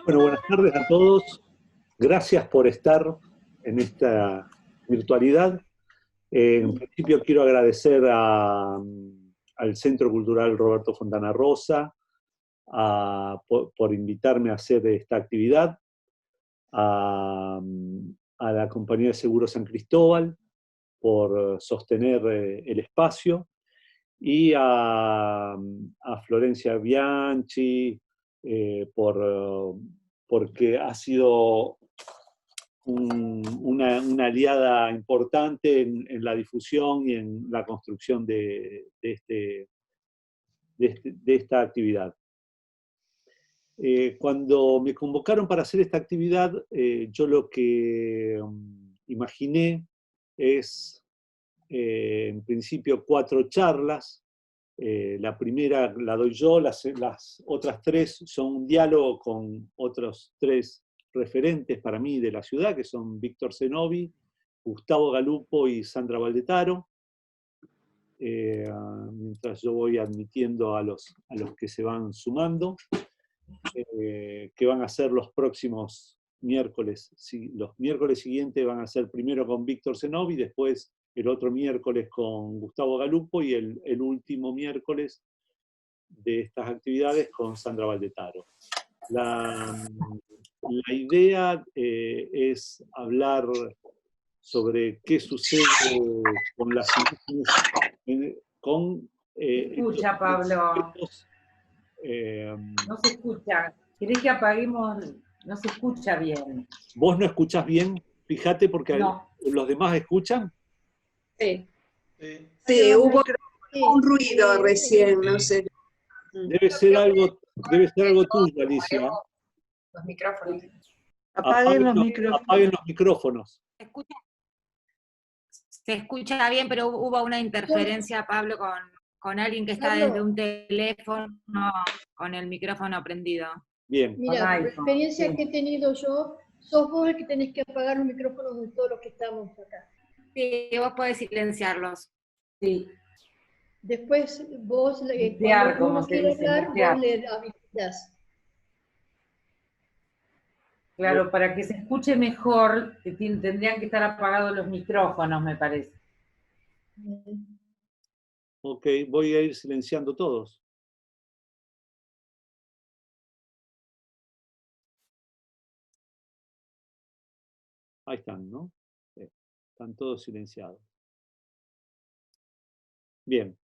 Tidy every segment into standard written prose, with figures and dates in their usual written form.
Bueno, buenas tardes a todos. Gracias por estar en esta virtualidad. En principio quiero agradecer al Centro Cultural Roberto Fontana Rosa por invitarme a hacer esta actividad, a la Compañía de Seguros San Cristóbal por sostener el espacio, y a Florencia Bianchi porque ha sido una aliada importante en la difusión y en la construcción de esta actividad. Cuando me convocaron para hacer esta actividad, yo lo que imaginé es, en principio, 4 charlas. La primera la doy yo, las otras 3 son un diálogo con otros 3 referentes para mí de la ciudad, que son Víctor Zenobi, Gustavo Galupo y Sandra Valdetaro, mientras yo voy admitiendo a los que se van sumando, que van a ser los próximos miércoles. Los miércoles siguientes van a ser primero con Víctor Zenobi, después el otro miércoles con Gustavo Galupo y el último miércoles de estas actividades con Sandra Valdetaro. La idea es hablar sobre qué sucede con las imágenes, con... se escucha, Pablo. No se escucha. ¿Querés que apaguemos? No se escucha bien. ¿Vos no escuchás bien? Fíjate, porque no. ¿Los demás escuchan? Sí. Sí, hubo un ruido recién, no sé. Debe ser algo tuyo, Alicia. Los micrófonos. Apaguen los micrófonos. Apaguen los micrófonos. Se escucha bien, pero hubo una interferencia, Pablo, con alguien que está desde un teléfono con el micrófono prendido. Bien. Mira, por la experiencia que he tenido yo, sos vos el que tenés que apagar los micrófonos de todos los que estamos acá. Sí, vos podés silenciarlos. Sí. Después vos, cuando uno quiere hablar, vos le avisás. Claro, para que se escuche mejor, tendrían que estar apagados los micrófonos, me parece. Ok, voy a ir silenciando todos. Ahí están, ¿no? Están todos silenciados. Bien.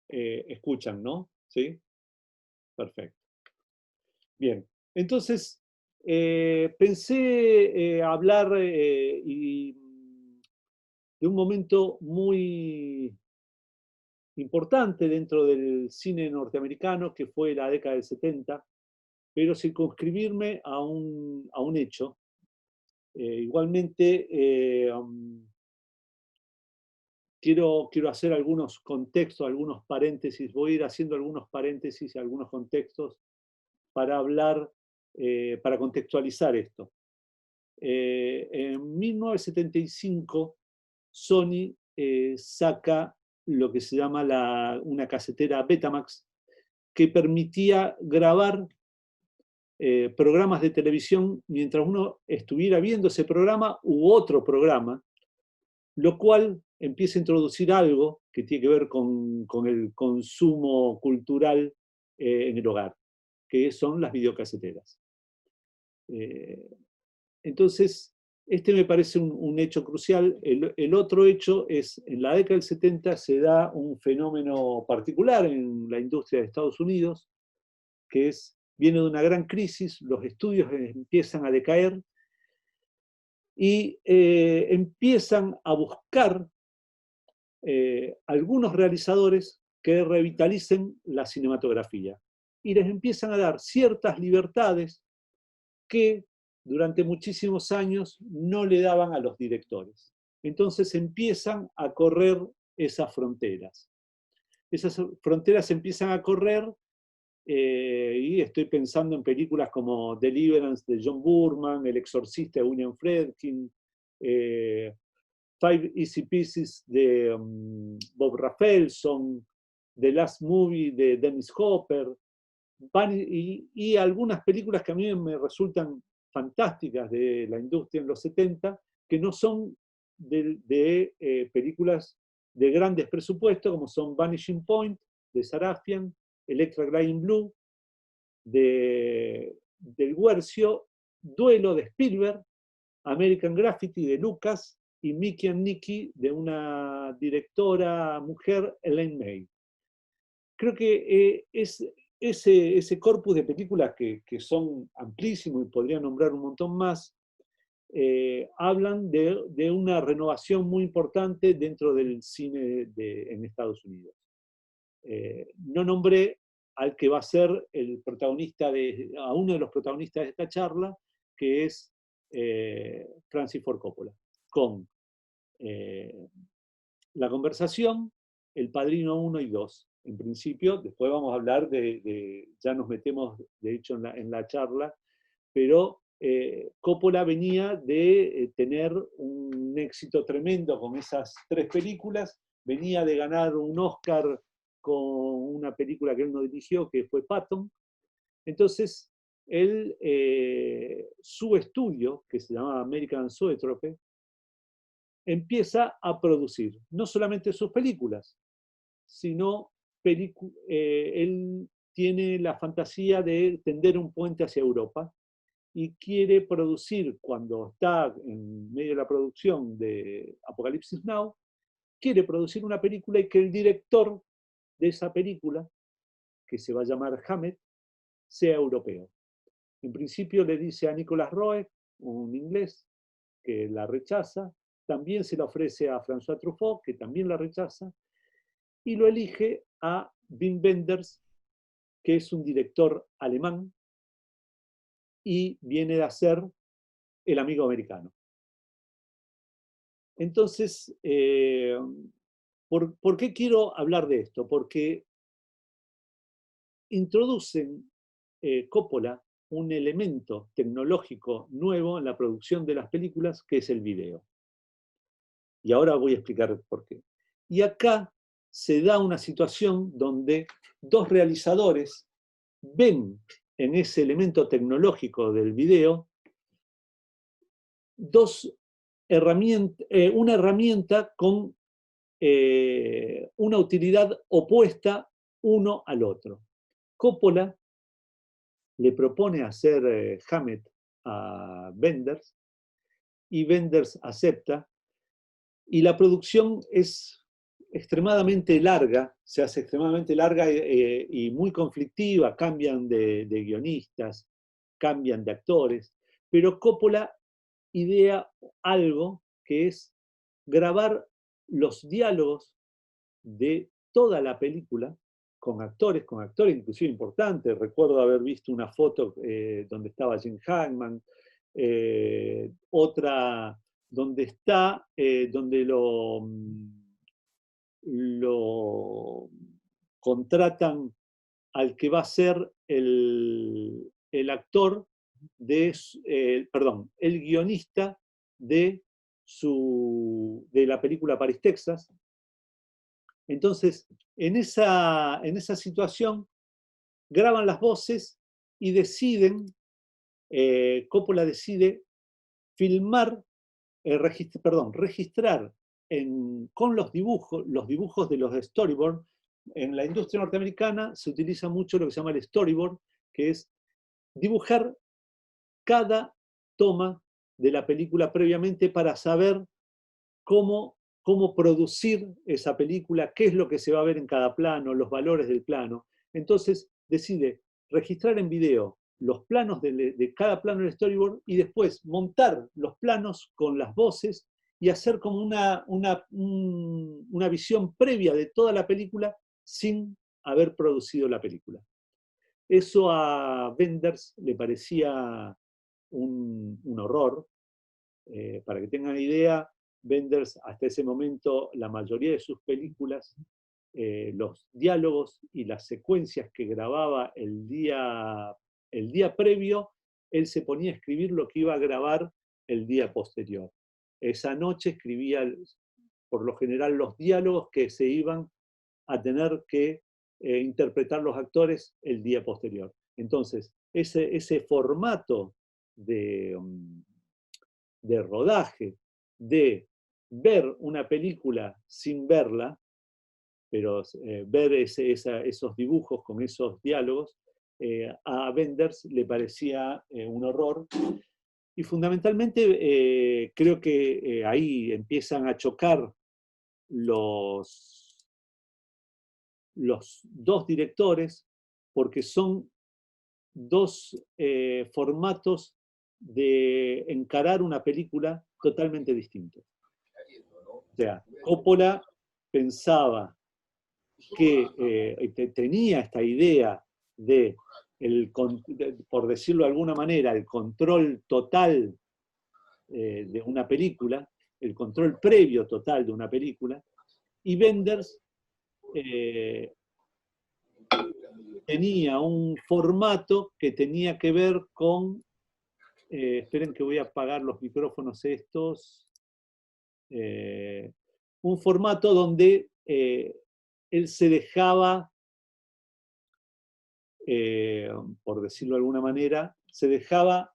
Escuchan, ¿no? ¿Sí? Perfecto. Bien. Entonces, pensé hablar de un momento muy importante dentro del cine norteamericano, que fue la década del 70, pero circunscribirme a un hecho. Igualmente, quiero hacer algunos contextos, algunos paréntesis. Voy a ir haciendo algunos paréntesis y algunos contextos para hablar, para contextualizar esto. En 1975, Sony saca lo que se llama una casetera Betamax, que permitía grabar programas de televisión mientras uno estuviera viendo ese programa u otro programa, lo cual empieza a introducir algo que tiene que ver con el consumo cultural en el hogar, que son las videocaseteras. Entonces, este me parece un hecho crucial. El otro hecho es, en la década del 70 se da un fenómeno particular en la industria de Estados Unidos, que viene de una gran crisis, los estudios empiezan a decaer y empiezan a buscar algunos realizadores que revitalicen la cinematografía. Y les empiezan a dar ciertas libertades que durante muchísimos años no le daban a los directores. Entonces empiezan a correr esas fronteras. Esas fronteras empiezan a correr y estoy pensando en películas como Deliverance de John Boorman, El Exorcista de William Friedkin, Five Easy Pieces de Bob Rafelson, The Last Movie de Dennis Hopper, y algunas películas que a mí me resultan fantásticas de la industria en los 70, que no son de películas de grandes presupuestos, como son Vanishing Point, de Sarafian, Electra Glying Blue, del Guercio, Duelo de Spielberg, American Graffiti de Lucas y Mickey and Nicky de una directora mujer, Elaine May. Creo que ese corpus de películas que son amplísimos y podría nombrar un montón más, hablan de una renovación muy importante dentro del cine en Estados Unidos. No nombré al que va a ser el protagonista a uno de los protagonistas de esta charla, que es Francis Ford Coppola, con La Conversación, El Padrino 1 y 2. En principio, después vamos a hablar ya nos metemos de hecho en la charla, pero Coppola venía de tener un éxito tremendo con esas 3 películas, venía de ganar un Oscar con una película que él no dirigió, que fue Patton. Entonces, su estudio, que se llamaba American Zoetrope, empieza a producir no solamente sus películas, sino él tiene la fantasía de tender un puente hacia Europa y quiere producir, cuando está en medio de la producción de Apocalipsis Now, quiere producir una película y que el director de esa película, que se va a llamar Hammett, sea europeo. En principio le dice a Nicolas Roeg, un inglés, que la rechaza, también se la ofrece a François Truffaut, que también la rechaza, y lo elige a Wim Wenders, que es un director alemán, y viene de hacer El amigo americano. Entonces, ¿por qué quiero hablar de esto? Porque introducen Coppola un elemento tecnológico nuevo en la producción de las películas, que es el video. Y ahora voy a explicar por qué. Y acá se da una situación donde 2 realizadores ven en ese elemento tecnológico del video una herramienta con una utilidad opuesta uno al otro. Coppola le propone hacer Hammett a Wenders, y Wenders acepta, y la producción es extremadamente larga, se hace extremadamente larga y muy conflictiva, cambian de guionistas, cambian de actores, pero Coppola idea algo que es grabar los diálogos de toda la película con actores inclusive importantes. Recuerdo haber visto una foto donde estaba Jim Hackman, otra donde donde lo contratan al que va a ser el actor el guionista de la película Paris, Texas. Entonces, en esa situación, graban las voces y Coppola decide registrar con los dibujos de los storyboard. En la industria norteamericana se utiliza mucho lo que se llama el storyboard, que es dibujar cada toma de la película previamente para saber cómo producir esa película, qué es lo que se va a ver en cada plano, los valores del plano. Entonces decide registrar en video los planos de cada plano del storyboard y después montar los planos con las voces y hacer como una visión previa de toda la película sin haber producido la película. Eso a Wenders le parecía un horror. Para que tengan idea, Wenders hasta ese momento, la mayoría de sus películas, los diálogos y las secuencias que grababa el día previo, él se ponía a escribir lo que iba a grabar el día posterior. Esa noche escribía, por lo general, los diálogos que se iban a tener que interpretar los actores el día posterior. Entonces, ese formato de rodaje, de ver una película sin verla, pero ver esos dibujos con esos diálogos, a Wenders le parecía un horror. Y fundamentalmente creo que ahí empiezan a chocar los dos directores, porque son dos formatos de encarar una película totalmente distintos. O sea, Coppola pensaba que tenía esta idea de, por decirlo de alguna manera, el control total de una película, el control previo total de una película, y Wenders tenía un formato que tenía que ver con, esperen que voy a apagar los micrófonos estos, un formato donde él se dejaba, por decirlo de alguna manera, se dejaba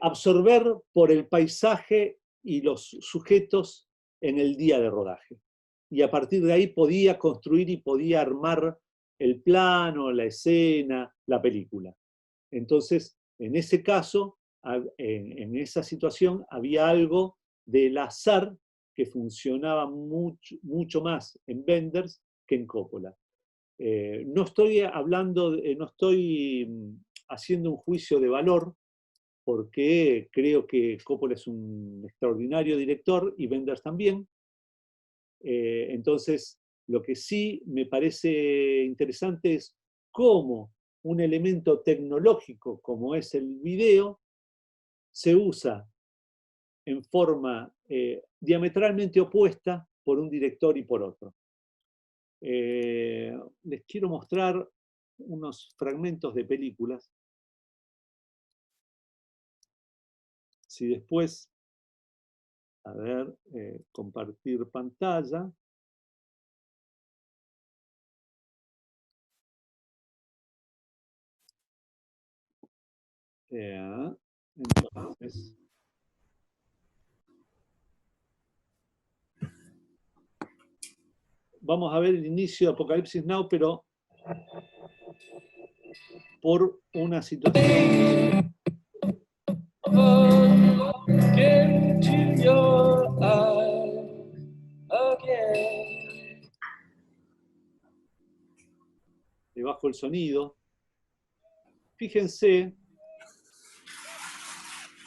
absorber por el paisaje y los sujetos en el día de rodaje. Y a partir de ahí podía construir y podía armar el plano, la escena, la película. Entonces, en ese caso, en esa situación, había algo del azar que funcionaba mucho más en Wenders que en Coppola. No estoy no estoy haciendo un juicio de valor, porque creo que Coppola es un extraordinario director y Wenders también. Entonces, lo que sí me parece interesante es cómo un elemento tecnológico como es el video se usa en forma diametralmente opuesta por un director y por otro. Les quiero mostrar unos fragmentos de películas. Si después, a ver, compartir pantalla. Entonces, vamos a ver el inicio de Apocalipsis Now, pero por una situación. Le bajo el sonido. Fíjense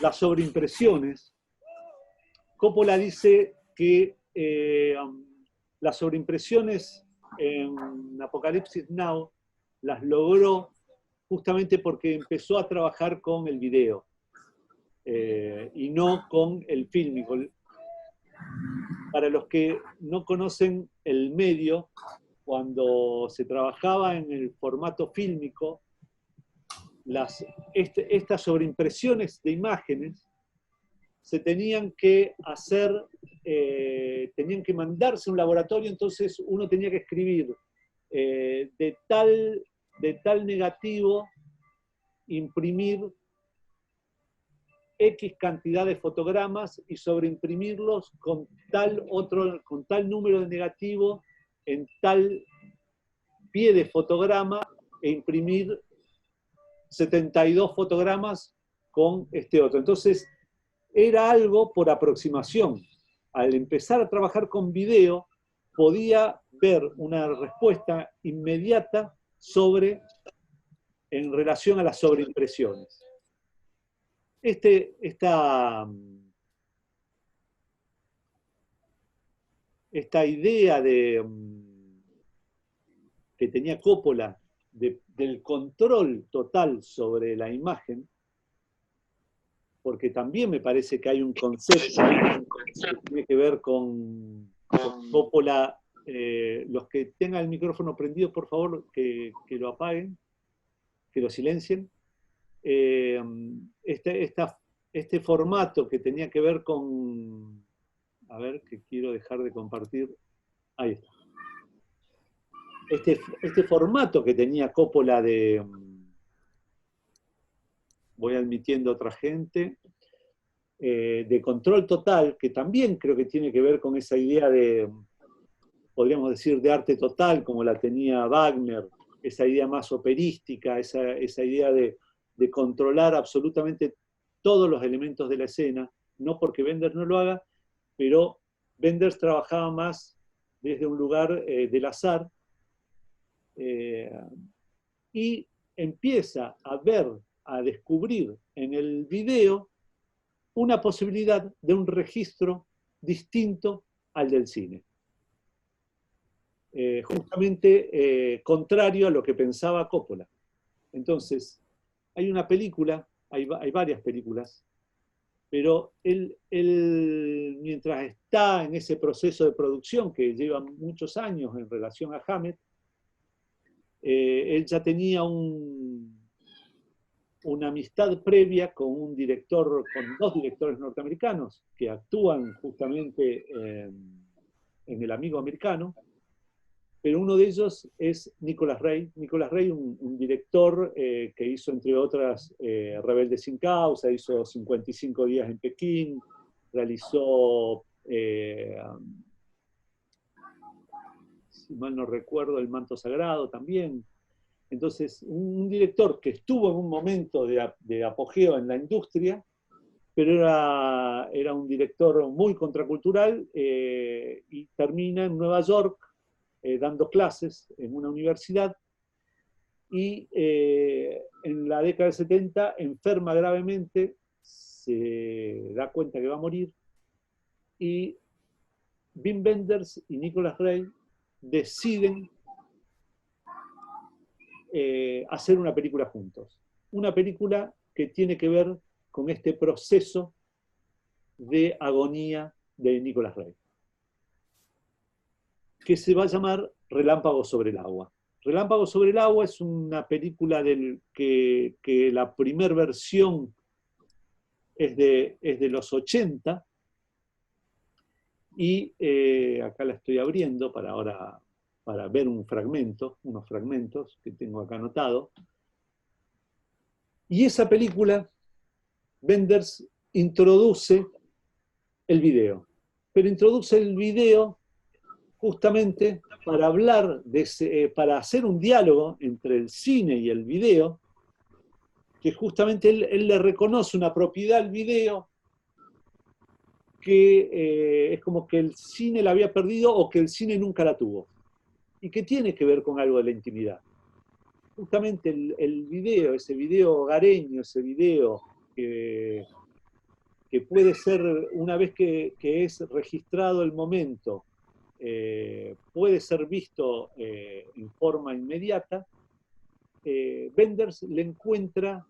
las sobreimpresiones. Coppola dice que las sobreimpresiones en Apocalipsis Now las logró justamente porque empezó a trabajar con el video y no con el fílmico. Para los que no conocen el medio, cuando se trabajaba en el formato fílmico, estas sobreimpresiones de imágenes se tenían que hacer, tenían que mandarse a un laboratorio, entonces uno tenía que escribir de tal negativo, imprimir X cantidad de fotogramas y sobreimprimirlos con tal número de negativo en tal pie de fotograma e imprimir 72 fotogramas con este otro. Entonces, era algo por aproximación. Al empezar a trabajar con video, podía ver una respuesta inmediata en relación a las sobreimpresiones. Esta idea que tenía Coppola del control total sobre la imagen, porque también me parece que hay un concepto que tiene que ver con Coppola. Los que tengan el micrófono prendido, por favor, que lo apaguen, que lo silencien. Este formato que tenía que ver con... A ver, que quiero dejar de compartir. Ahí está. este formato que tenía Coppola de, voy admitiendo a otra gente, de control total, que también creo que tiene que ver con esa idea de, podríamos decir, de arte total, como la tenía Wagner, esa idea más operística, esa idea de controlar absolutamente todos los elementos de la escena, no porque Wenders no lo haga, pero Wenders trabajaba más desde un lugar del azar, y empieza a descubrir en el video una posibilidad de un registro distinto al del cine. Justamente contrario a lo que pensaba Coppola. Entonces, hay una película, hay varias películas, pero él, mientras está en ese proceso de producción que lleva muchos años en relación a Hammett, él ya tenía una amistad previa con un director, con dos directores norteamericanos que actúan justamente en El Amigo Americano, pero uno de ellos es Nicolas Ray. Nicolas Ray, un director que hizo, entre otras, Rebelde sin Causa, hizo 55 días en Pekín, realizó, si mal no recuerdo, El Manto Sagrado también. Entonces, un director que estuvo en un momento de apogeo en la industria, pero era un director muy contracultural, y termina en Nueva York dando clases en una universidad, y en la década del 70 enferma gravemente, se da cuenta que va a morir, y Wim Wenders y Nicolas Ray deciden hacer una película juntos. Una película que tiene que ver con este proceso de agonía de Nicolas Ray, que se va a llamar Relámpago sobre el agua. Relámpago sobre el agua es una película que la primera versión es de los 80, y acá la estoy abriendo para ver unos fragmentos que tengo acá anotado. Y esa película, Wenders introduce el video, pero introduce el video justamente para hablar para hacer un diálogo entre el cine y el video, que justamente él le reconoce una propiedad al video que es como que el cine la había perdido o que el cine nunca la tuvo, y que tiene que ver con algo de la intimidad. Justamente el video, ese video hogareño, ese video que puede ser, una vez que es registrado el momento, puede ser visto en forma inmediata, Wenders le encuentra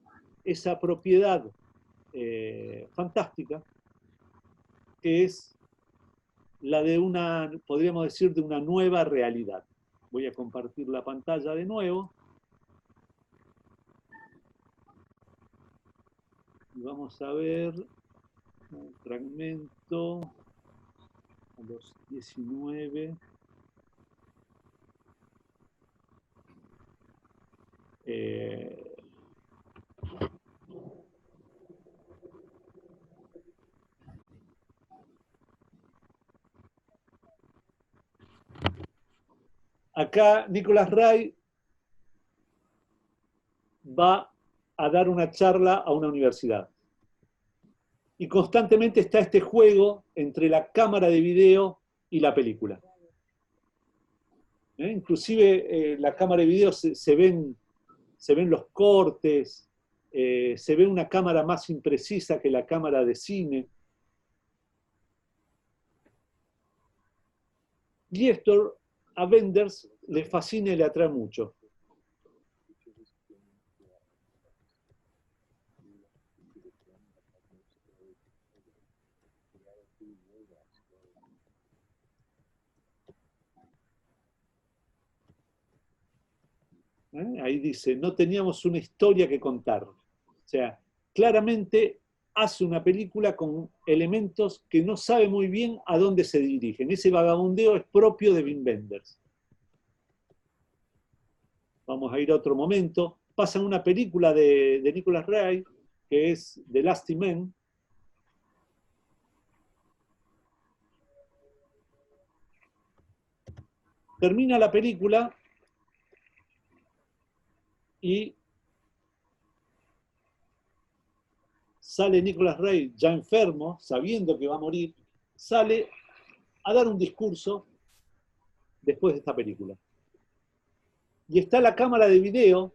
esa propiedad fantástica, que es la de podríamos decir, de una nueva realidad. Voy a compartir la pantalla de nuevo. Y vamos a ver un fragmento a los 19. Acá Nicolas Ray va a dar una charla a una universidad. Y constantemente está este juego entre la cámara de video y la película. Inclusive la cámara de video se ven los cortes, se ve una cámara más imprecisa que la cámara de cine. Y esto a Wenders le fascina y le atrae mucho. Ahí dice, no teníamos una historia que contar. O sea, claramente hace una película con elementos que no sabe muy bien a dónde se dirigen. Ese vagabundeo es propio de Wim Wenders. Vamos a ir a otro momento. Pasan una película de Nicholas Ray, que es The Last Man. Termina la película y sale Nicholas Ray ya enfermo, sabiendo que va a morir, sale a dar un discurso después de esta película. Y está la cámara de video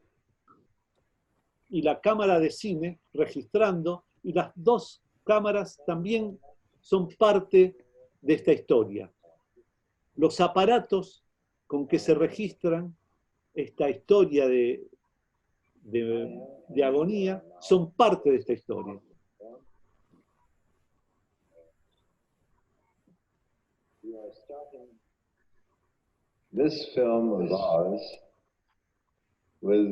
y la cámara de cine registrando, y las dos cámaras también son parte de esta historia. Los aparatos con que se registran esta historia de agonía son parte de esta historia. This film of ours with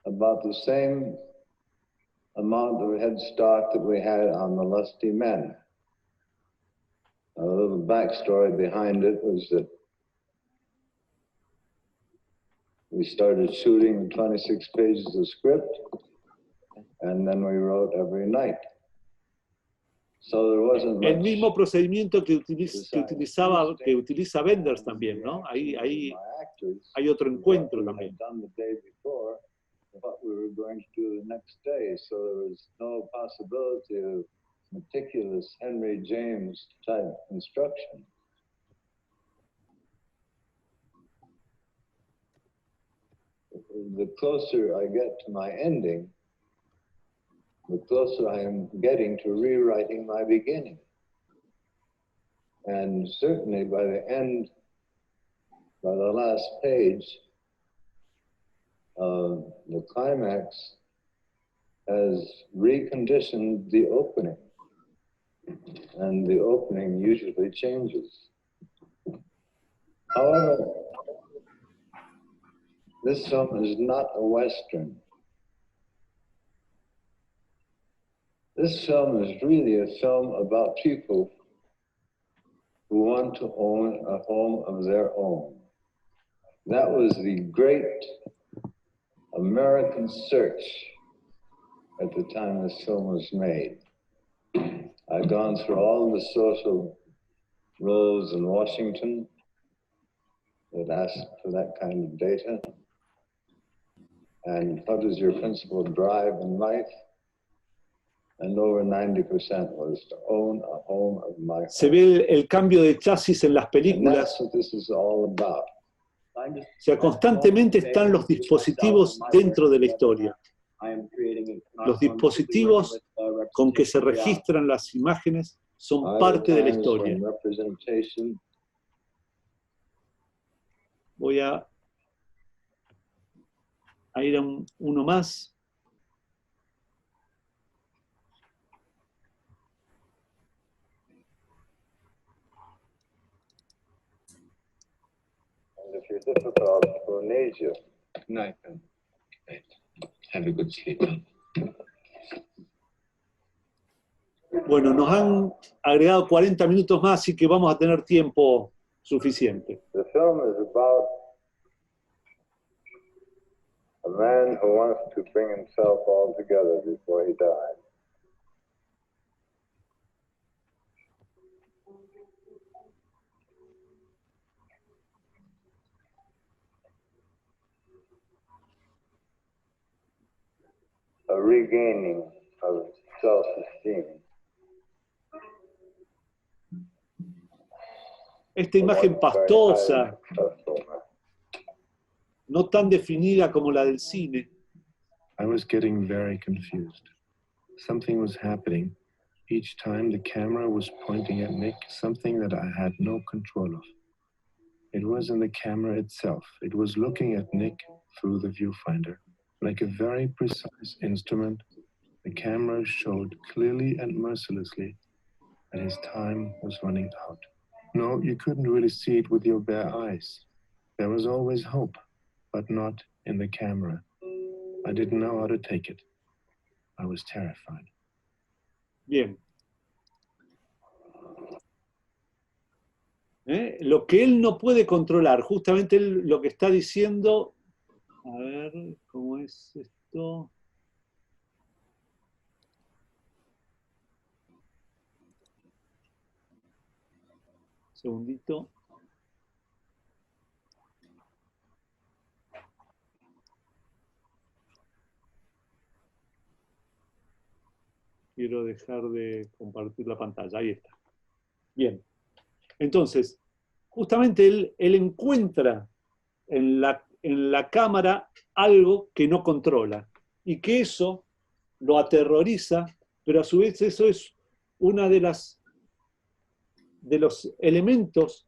about the same amount of head start that we had on The Lusty Men. A little backstory behind it was that we started shooting 26 pages of script, and then we wrote every night. So there wasn't much. El mismo procedimiento que utiliza Wenders también, ¿no? Hay otro encuentro también. What we were going to do the next day, so there was no possibility of meticulous Henry James type instruction. The closer I get to my ending, the closer I am getting to rewriting my beginning. And certainly by the end, by the last page, the climax has reconditioned the opening, and the opening usually changes. However, this film is not a Western. This film is really a film about people who want to own a home of their own. That was the great American search at the time this film was made. I've gone through all the social roles in Washington that asked for that kind of data. And what is your principal drive in life? And over 90% was to own a home of my own. Se ve el cambio de chasis en las películas. And that's what this is all about. O sea, constantemente están los dispositivos dentro de la historia. Los dispositivos con que se registran las imágenes son parte de la historia. Voy a ir a uno más. If you're difficult, we'll need you. Night, then. Have a good sleep. Bueno, nos han agregado 40 minutos más, así que vamos a tener tiempo suficiente. The film is about a man who wants to bring himself all together before he dies. A regaining of self-esteem. Esta imagen pastosa, no tan definida como la del cine. I was getting very confused. Something was happening. Each time the camera was pointing at Nick, something that I had no control of. It wasn't the camera itself. It was looking at Nick through the viewfinder. Like a very precise instrument, the camera showed clearly and mercilessly that his time was running out. No, you couldn't really see it with your bare eyes. There was always hope, but not in the camera. I didn't know how to take it. I was terrified. Bien. Lo que él no puede controlar, justamente él lo que está diciendo A ver, ¿cómo es esto? Segundito. Quiero dejar de compartir la pantalla. Ahí está. Bien. Entonces, justamente él encuentra en la cámara algo que no controla y que eso lo aterroriza, pero a su vez eso es una de los elementos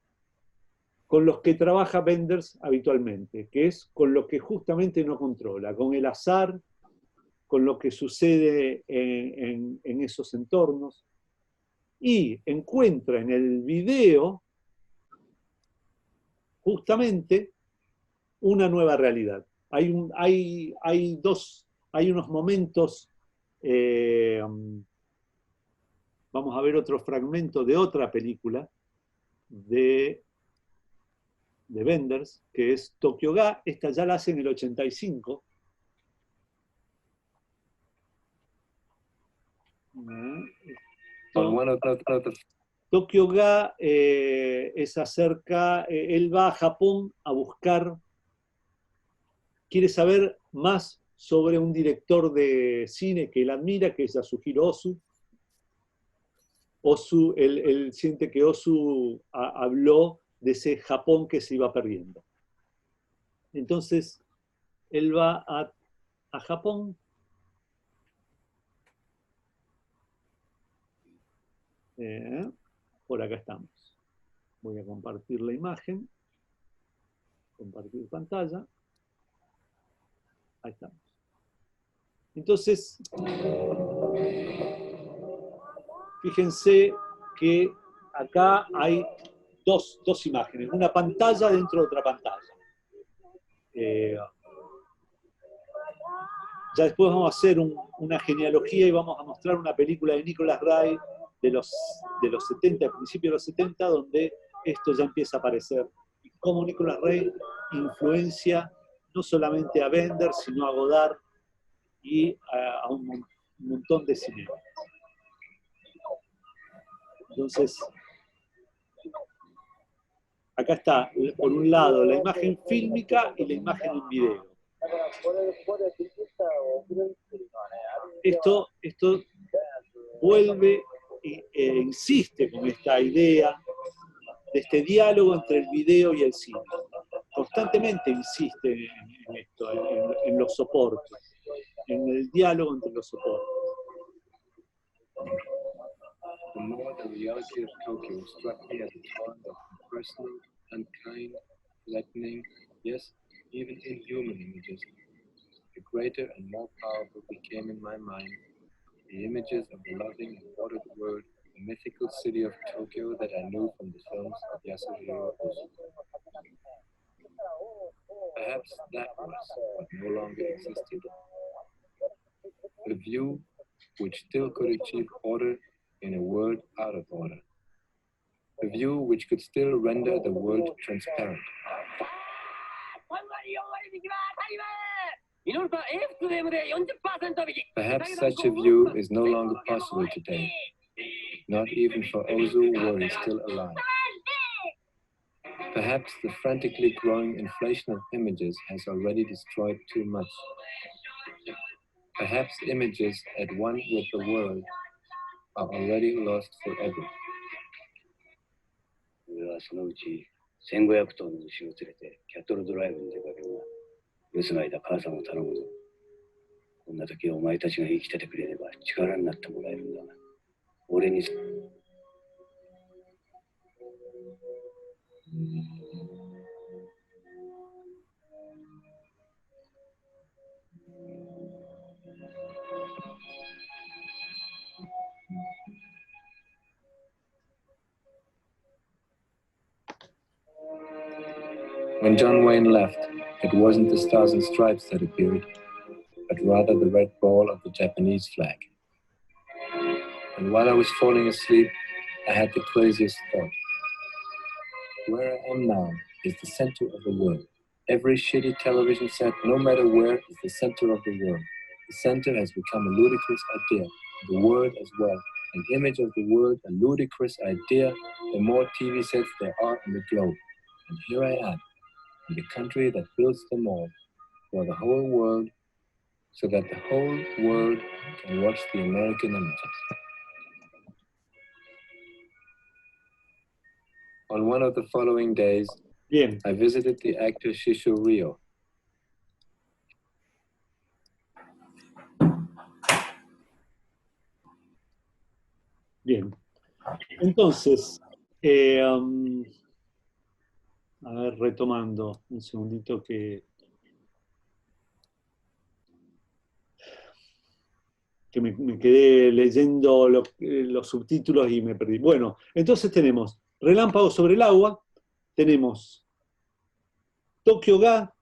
con los que trabaja Wenders habitualmente, que es con lo que justamente no controla, con el azar, con lo que sucede en esos entornos, y encuentra en el video justamente una nueva realidad. Hay unos momentos, vamos a ver otro fragmento de otra película de Wenders, que es Tokyo Ga. Esta ya la hace en el 85. Tokyo Ga es acerca, él va a Japón a buscar, quiere saber más sobre un director de cine que él admira, que es Yasuhiro Ozu. Él siente que Ozu habló de ese Japón que se iba perdiendo. Entonces, él va a Japón. Por acá estamos. Voy a compartir la imagen. Compartir pantalla. Ahí estamos. Entonces, fíjense que acá hay dos imágenes, una pantalla dentro de otra pantalla. Ya después vamos a hacer una genealogía y vamos a mostrar una película de Nicholas Ray de los 70, principios de los 70, donde esto ya empieza a aparecer. Y cómo Nicholas Ray influencia no solamente a Wenders, sino a Godard y a un montón de cine. Entonces, acá está, por un lado, la imagen fílmica y la imagen en video. Esto vuelve e insiste con esta idea de este diálogo entre el video y el cine. Constantemente insiste en esto, en los soportes, en el diálogo entre los soportes. The more the reality of Tokyo struck me as a torrent of impersonal, unkind, threatening, yes, even inhuman images, the greater and more powerful became in my mind the images of the loving and ordered world, the mythical city of Tokyo that I knew from the films of Yasuhiro Ozu. Perhaps that was what no longer existed. A view which still could achieve order in a world out of order. A view which could still render the world transparent. Perhaps such a view is no longer possible today, not even for Ozu were he still alive. Perhaps the frantically growing inflation of images has already destroyed too much. Perhaps images at one with the world are already lost forever. 俺はそのうち1500トンの牛を連れてキャトルドライブに出かけるが、留守の間母さんを頼むぞ。こんな時お前たちが生きててくれれば力になってもらえるんだが、俺に。When John Wayne left, it wasn't the stars and stripes that appeared, but rather the red ball of the Japanese flag. And while I was falling asleep, I had the craziest thought. Where I am now is the center of the world, Every shitty television set, no matter where, is the center of the world. The center has become a ludicrous idea, the word as well. An image of the word, a ludicrous idea, the more TV sets there are in the globe. And here I am, in the country that builds them all, for the whole world, so that the whole world can watch the American images. On one of the following days, Bien. I visited the actor Shisho Ryo. Bien. Entonces, a ver, retomando un segundito que me quedé leyendo los subtítulos y me perdí. Bueno, entonces tenemos Relámpago sobre el agua, tenemos Tokyo Ga,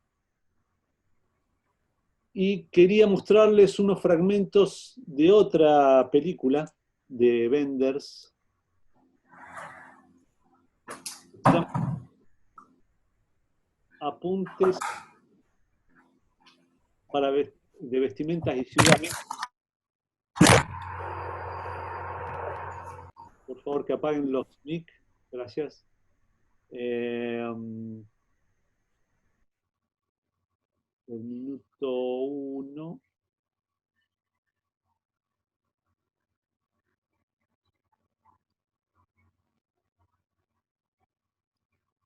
y quería mostrarles unos fragmentos de otra película de Wenders. Apuntes de vestimentas y ciudades. Por favor, que apaguen los mic. Gracias. El minuto 1.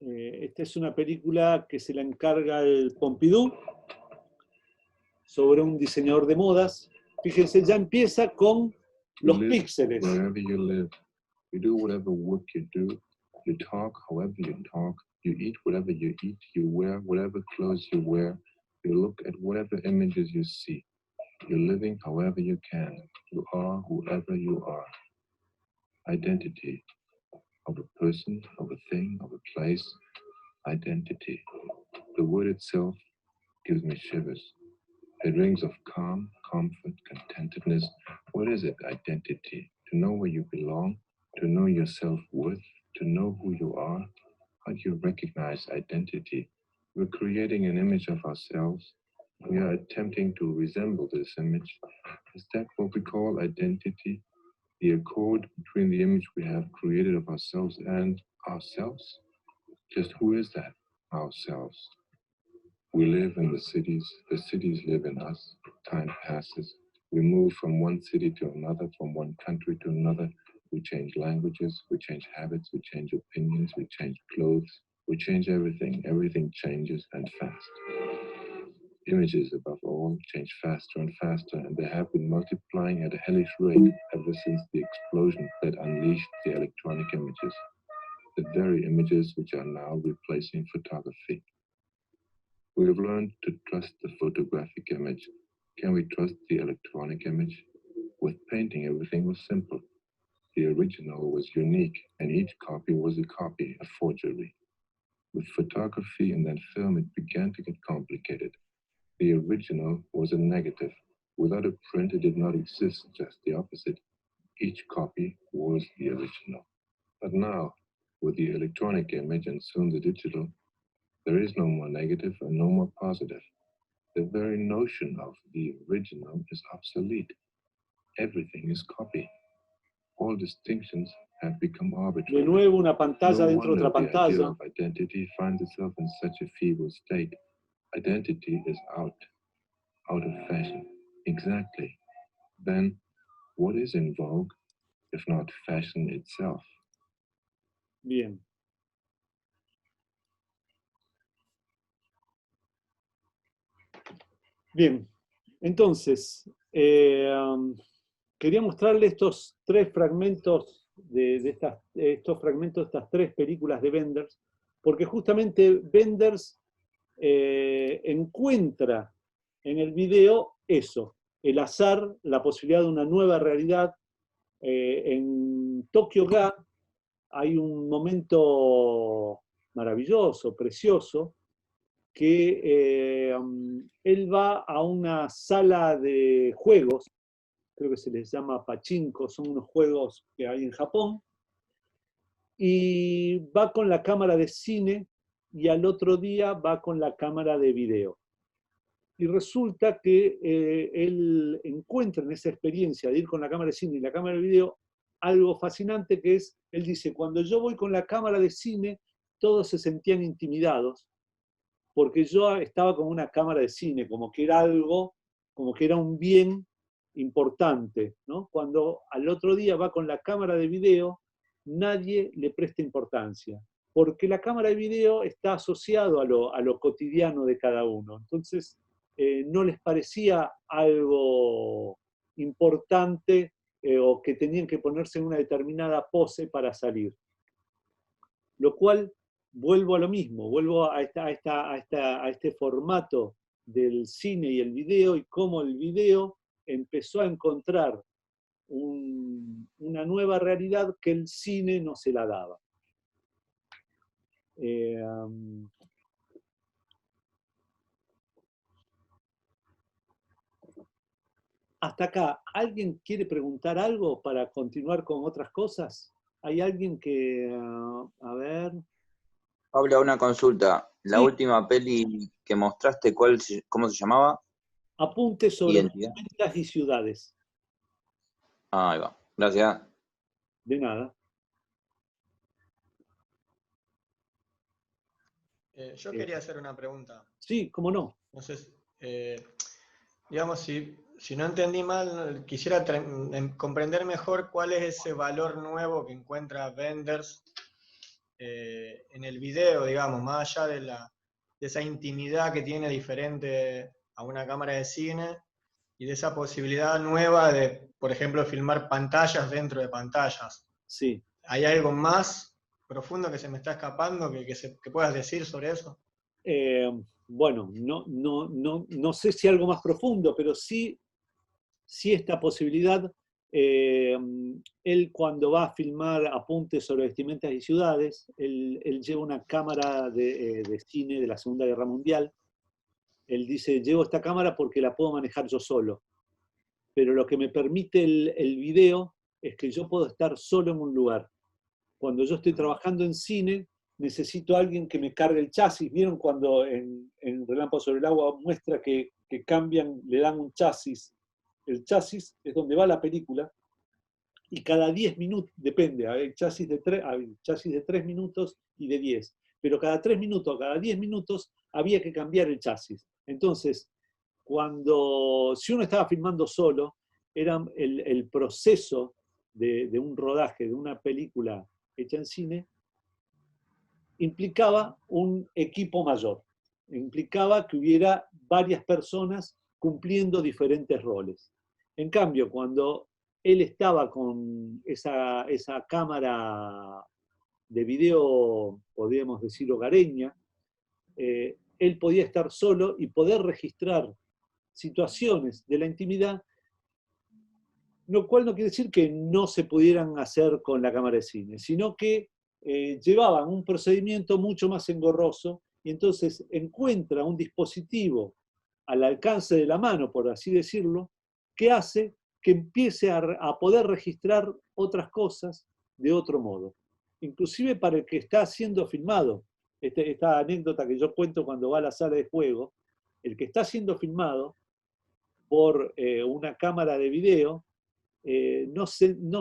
Esta es una película que se la encarga el Pompidou sobre un diseñador de modas. Fíjense, ya empieza con los píxeles. Wherever you live, you do whatever work you do, you talk however you talk, you eat whatever you eat, you wear whatever clothes you wear, you look at whatever images you see. You're living however you can. You are whoever you are. Identity of a person, of a thing, of a place. Identity. The word itself gives me shivers. It rings of calm, comfort, contentedness. What is it, identity? To know where you belong, to know your self-worth, to know who you are. How do you recognize identity? We're creating an image of ourselves. We are attempting to resemble this image. Is that what we call identity? The accord between the image we have created of ourselves and ourselves? Just who is that, ourselves? We live in the cities live in us. Time passes. We move from one city to another, from one country to another. We change languages, we change habits, we change opinions, we change clothes, we change everything. Everything changes and fast. Images, above all, change faster and faster, and they have been multiplying at a hellish rate ever since the explosion that unleashed the electronic images. The very images which are now replacing photography. We have learned to trust the photographic image. Can we trust the electronic image? With painting, everything was simple. The original was unique, and each copy was a copy, a forgery. With photography and then film, it began to get complicated. The original was a negative. Without a print, it did not exist, just the opposite. Each copy was the original. But now, with the electronic image and soon the digital, there is no more negative and no more positive. The very notion of the original is obsolete. Everything is copy. All distinctions have become arbitrary. De nuevo una pantalla No dentro de otra wonder the idea pantalla. of identity finds itself in such a feeble state. Identity is out of fashion. Exactly. Then, what is in vogue, if not fashion itself? Bien. Bien. Entonces, quería mostrarle estos tres fragmentos estos fragmentos de estas tres películas de Wenders, porque justamente Wenders encuentra en el video eso, el azar, la posibilidad de una nueva realidad. En Tokyo Ga hay un momento maravilloso, precioso, que él va a una sala de juegos, creo que se les llama pachinko, son unos juegos que hay en Japón, y va con la cámara de cine y al otro día va con la cámara de video. Y resulta que él encuentra en esa experiencia de ir con la cámara de cine y la cámara de video algo fascinante, que es, él dice, cuando yo voy con la cámara de cine, todos se sentían intimidados, porque yo estaba con una cámara de cine, como que era algo, como que era un bien importante, ¿no? Cuando al otro día va con la cámara de video, nadie le presta importancia, porque la cámara de video está asociado a lo cotidiano de cada uno. Entonces, no les parecía algo importante o que tenían que ponerse en una determinada pose para salir. Lo cual, vuelvo a lo mismo, vuelvo a este formato del cine y el video, y cómo el video empezó a encontrar una nueva realidad que el cine no se la daba. Hasta acá, ¿alguien quiere preguntar algo para continuar con otras cosas? ¿Hay alguien que, a ver? Pablo, una consulta. La Sí. última peli que mostraste, ¿cómo se llamaba? Apuntes sobre vestimentas y ciudades. Ah, ahí va. Gracias. De nada. Yo quería hacer una pregunta. Sí, cómo no. No sé, digamos, si no entendí mal, quisiera comprender mejor cuál es ese valor nuevo que encuentra Wenders en el video, digamos, más allá de esa intimidad que tiene diferente a una cámara de cine y de esa posibilidad nueva de, por ejemplo, filmar pantallas dentro de pantallas. Sí. ¿Hay algo más profundo que se me está escapando que puedas decir sobre eso? Bueno, no sé si algo más profundo, pero sí esta posibilidad. Él, cuando va a filmar Apuntes sobre vestimentas y ciudades, él lleva una cámara de cine de la Segunda Guerra Mundial. Él dice, llevo esta cámara porque la puedo manejar yo solo, pero lo que me permite el video es que yo puedo estar solo en un lugar. Cuando yo estoy trabajando en cine, necesito a alguien que me cargue el chasis. ¿Vieron cuando en Relámpago sobre el agua muestra que cambian, le dan un chasis? El chasis es donde va la película, y cada 10 minutos, depende, hay chasis de 3 minutos y de 10, pero cada 3 minutos, cada 10 minutos había que cambiar el chasis. Entonces, si uno estaba filmando solo, era el proceso de un rodaje, de una película hecha en cine, implicaba un equipo mayor, implicaba que hubiera varias personas cumpliendo diferentes roles. En cambio, cuando él estaba con esa cámara de video, podríamos decir, hogareña, él podía estar solo y poder registrar situaciones de la intimidad, lo cual no quiere decir que no se pudieran hacer con la cámara de cine, sino que llevaban un procedimiento mucho más engorroso, y entonces encuentra un dispositivo al alcance de la mano, por así decirlo, que hace que empiece a poder registrar otras cosas de otro modo. Inclusive para el que está siendo filmado, esta anécdota que yo cuento cuando va a la sala de juego, el que está siendo filmado por una cámara de video, no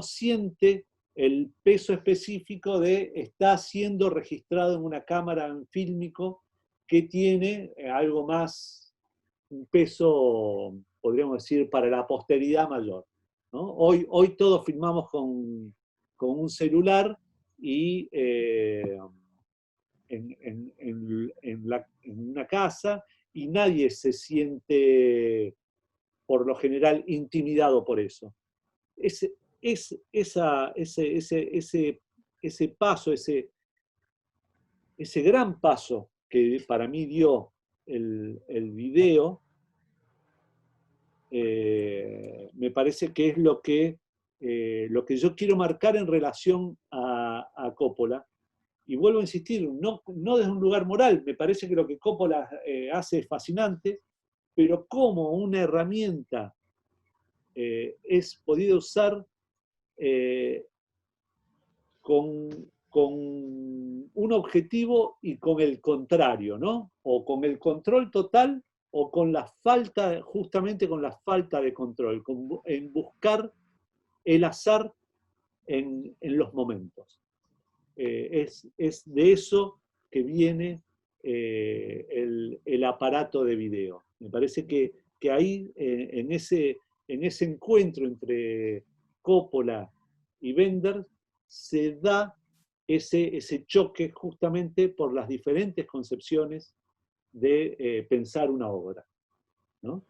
siente el peso específico de está siendo registrado en una cámara fílmico que tiene algo más, un peso, podríamos decir, para la posteridad mayor, ¿no? Hoy todos filmamos con un celular y en una casa, y nadie se siente, por lo general, intimidado por eso. Ese paso, ese gran paso que para mí dio el video, me parece que es lo que yo quiero marcar en relación a Coppola. Y vuelvo a insistir, no desde un lugar moral, me parece que lo que Coppola hace es fascinante, pero como una herramienta es podido usar con con un objetivo y con el contrario, ¿no? O con el control total o con la falta, justamente con la falta de control, en buscar el azar en los momentos. Es de eso que viene el aparato de video. Me parece que ahí, en ese encuentro entre Coppola y Wenders, se da ese choque justamente por las diferentes concepciones de pensar una obra, ¿no?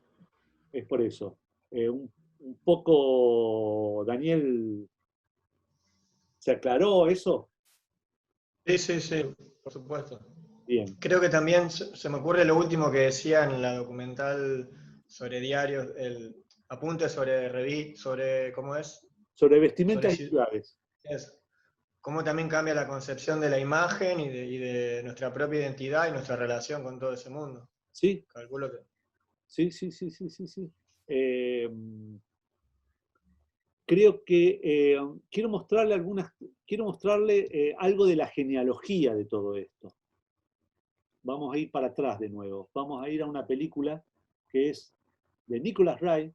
Es por eso. Un poco, Daniel, ¿se aclaró eso? Sí, por supuesto. Bien. Creo que también se me ocurre lo último que decía en la documental sobre diarios, el apunte sobre ¿cómo es? Sobre vestimentas y ciudades. Cómo también cambia la concepción de la imagen y de nuestra propia identidad y nuestra relación con todo ese mundo. Sí. Calculo que... Sí. Creo que quiero mostrarle algo de la genealogía de todo esto. Vamos a ir para atrás de nuevo. Vamos a ir a una película que es de Nicholas Ray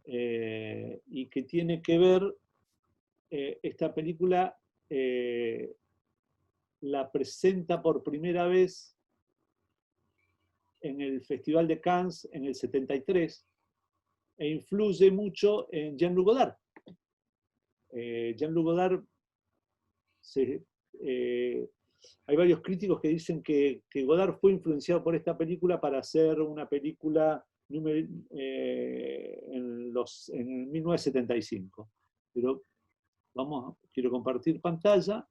y que tiene que ver, esta película la presenta por primera vez en el Festival de Cannes en el 73 e influye mucho en Jean-Luc Godard. Jean-Luc Godard, hay varios críticos que dicen que Godard fue influenciado por esta película para hacer una película en 1975. Pero quiero compartir pantalla.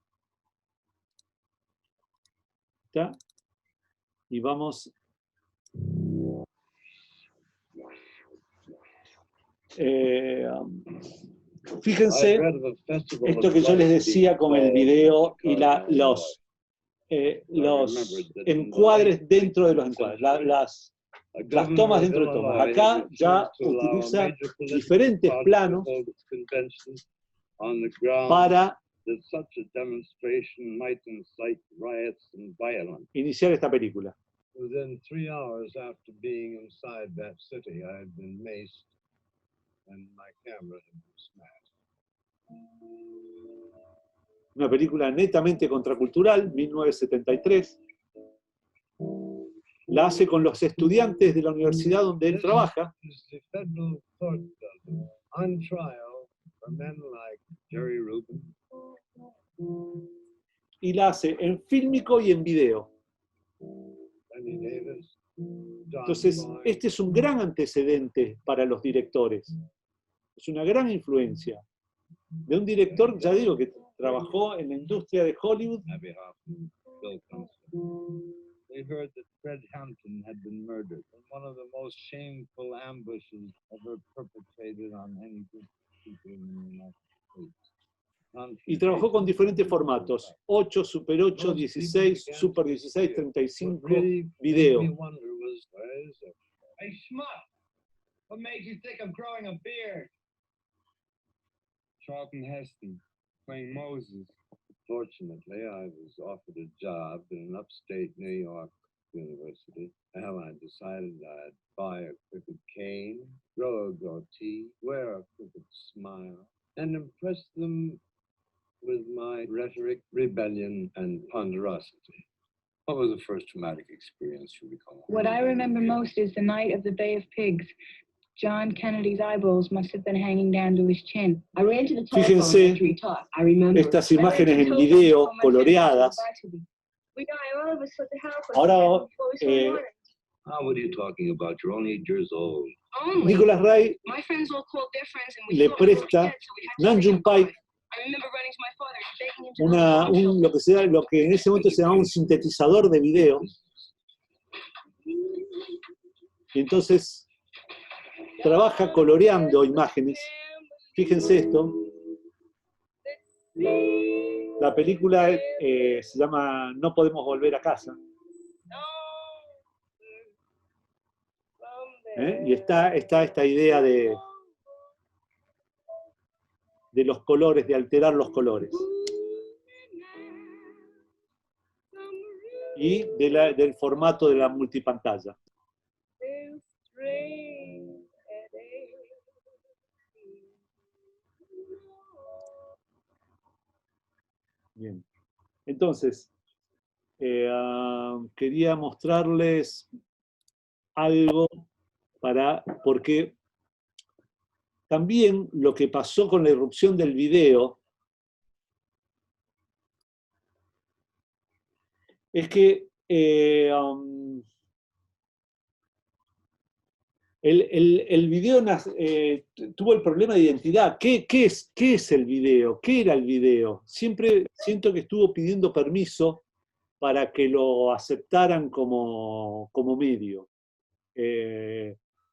¿Está? Y vamos... fíjense esto que yo les decía con el video y los encuadres dentro de los encuadres, las tomas dentro de tomas. Acá ya utiliza diferentes planos para iniciar esta película. Within 3 hours after being inside that city, I had been maced and my camera had been smashed. Una película netamente contracultural, 1973. La hace con los estudiantes de la universidad donde él trabaja. Y la hace en fílmico y en video. Entonces, este es un gran antecedente para los directores. Es una gran influencia de un director, ya digo, que trabajó en la industria de Hollywood. They heard that Fred Hampton had been murdered in one of the most shameful ambushes ever perpetrated on any good people in the United States. Y trabajó con diferentes formatos, 8, Super 8, 16, Super 16, 35, video. Hey, schmuck, what made you think of growing a beard? Charlton Heston, playing Moses. Fortunately, I was offered a job in an upstate New York university. And I decided I'd buy a crooked cane, grow a goatee, wear a crooked smile, and impress them with my rhetoric, rebellion, and ponderosity. What was the first traumatic experience you recall? What I remember most is the night of the Bay of Pigs. John Kennedy's eyeballs must have been hanging down to his chin. I ran to the telephone after he talked. I remember. Estas imágenes en video, coloreadas. Ahora, what are you talking about? You're only 8 years old. Nicholas Ray le presta Nanjun Pike lo que en ese momento se llamaba un sintetizador de video. Y entonces trabaja coloreando imágenes. Fíjense esto. La película se llama No podemos volver a casa. Y está esta idea de los colores, de alterar los colores. Y del formato de la multipantalla. Bien. Entonces, quería mostrarles algo porque también lo que pasó con la irrupción del video es que el video tuvo el problema de identidad. ¿Qué es el video? ¿Qué era el video? Siempre siento que estuvo pidiendo permiso para que lo aceptaran como medio.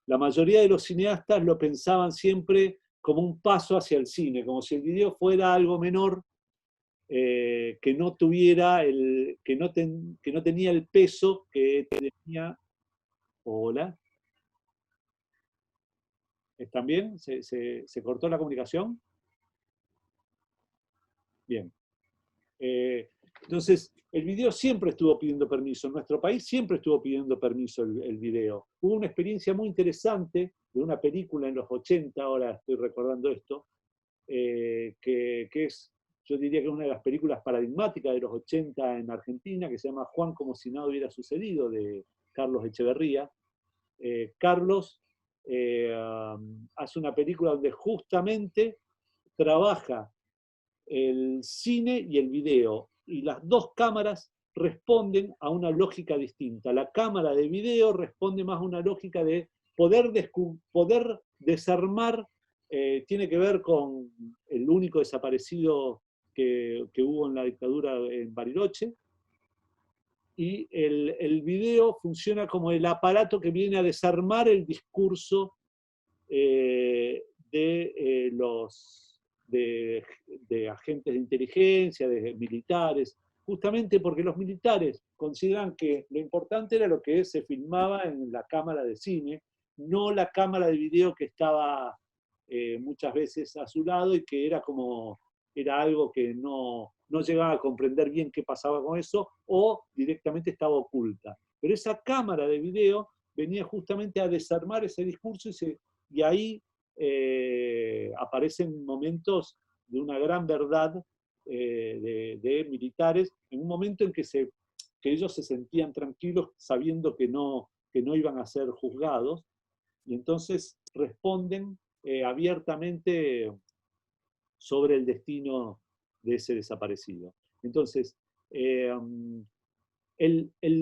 La mayoría de los cineastas lo pensaban siempre como un paso hacia el cine, como si el video fuera algo menor, que no tuviera que no tenía el peso que tenía. Hola. ¿Están bien? ¿Se cortó la comunicación? Bien. Entonces, el video siempre estuvo pidiendo permiso. En nuestro país siempre estuvo pidiendo permiso el video. Hubo una experiencia muy interesante de una película en los 80, ahora estoy recordando esto, que es, yo diría que es una de las películas paradigmáticas de los 80 en Argentina, que se llama Juan como si nada hubiera sucedido, de Carlos Echeverría. Carlos hace una película donde justamente trabaja el cine y el video, y las dos cámaras responden a una lógica distinta. La cámara de video responde más a una lógica de poder desarmar, tiene que ver con el único desaparecido que hubo en la dictadura en Bariloche, y el video funciona como el aparato que viene a desarmar el discurso de agentes de inteligencia, de militares, justamente porque los militares consideran que lo importante era lo que se filmaba en la cámara de cine, no la cámara de video que estaba muchas veces a su lado y que era algo que no llegaba a comprender bien qué pasaba con eso, o directamente estaba oculta. Pero esa cámara de video venía justamente a desarmar ese discurso y ahí aparecen momentos de una gran verdad de militares, en un momento en que ellos se sentían tranquilos sabiendo que no iban a ser juzgados, y entonces responden abiertamente sobre el destino de ese desaparecido. Entonces, el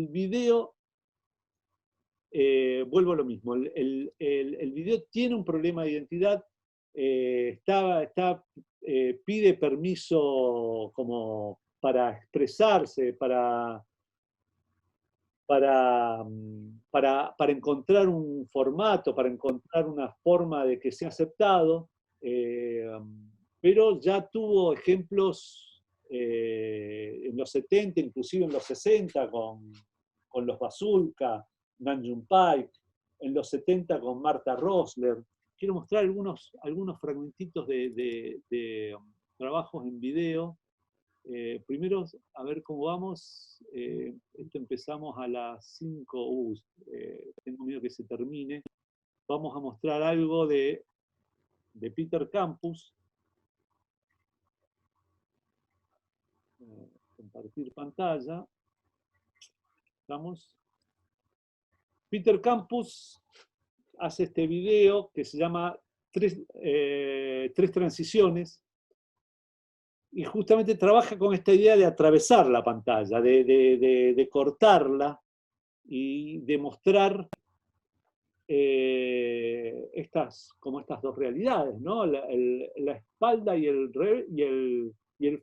video, vuelvo a lo mismo, el video tiene un problema de identidad, pide permiso como para expresarse, para encontrar un formato, para encontrar una forma de que sea aceptado, pero ya tuvo ejemplos en los 70, inclusive en los 60, con los Bazooka, Nam June Paik, en los 70 con Martha Rosler. Quiero mostrar algunos fragmentitos de trabajos en video. Primero, a ver cómo vamos. Empezamos a las 5. Tengo miedo que se termine. Vamos a mostrar algo de Peter Campus. Compartir pantalla. ¿Estamos? Peter Campus hace este video que se llama Tres transiciones, y justamente trabaja con esta idea de atravesar la pantalla, de cortarla y de mostrar estas dos realidades, ¿no? La espalda y el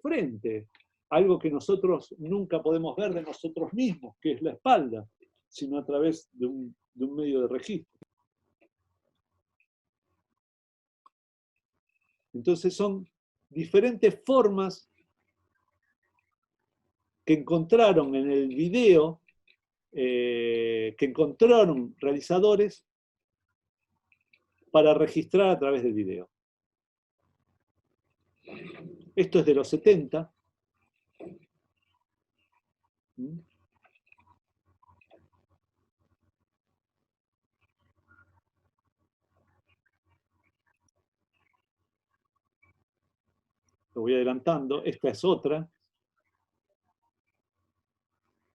frente. Algo que nosotros nunca podemos ver de nosotros mismos, que es la espalda, sino a través de un medio de registro. Entonces son diferentes formas que encontraron en el video, que encontraron realizadores para registrar a través del video. Esto es de los 70. Lo voy adelantando. Esta es otra,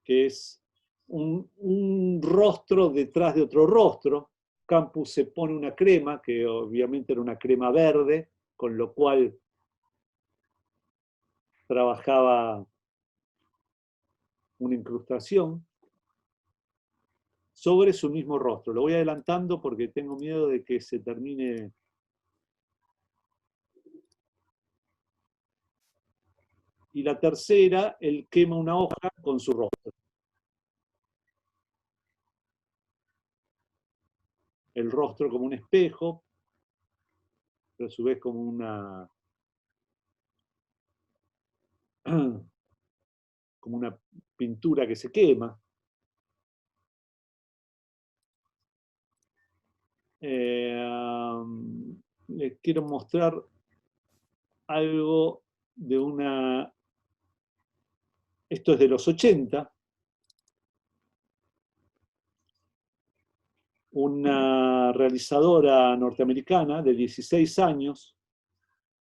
que es un rostro detrás de otro rostro. Campus se pone una crema, que obviamente era una crema verde, con lo cual trabajaba una incrustación sobre su mismo rostro. Lo voy adelantando porque tengo miedo de que se termine. Y la tercera, él quema una hoja con su rostro. El rostro como un espejo, pero a su vez como una pintura que se quema. Les quiero mostrar algo de una... Esto es de los 80. Una realizadora norteamericana de 16 años,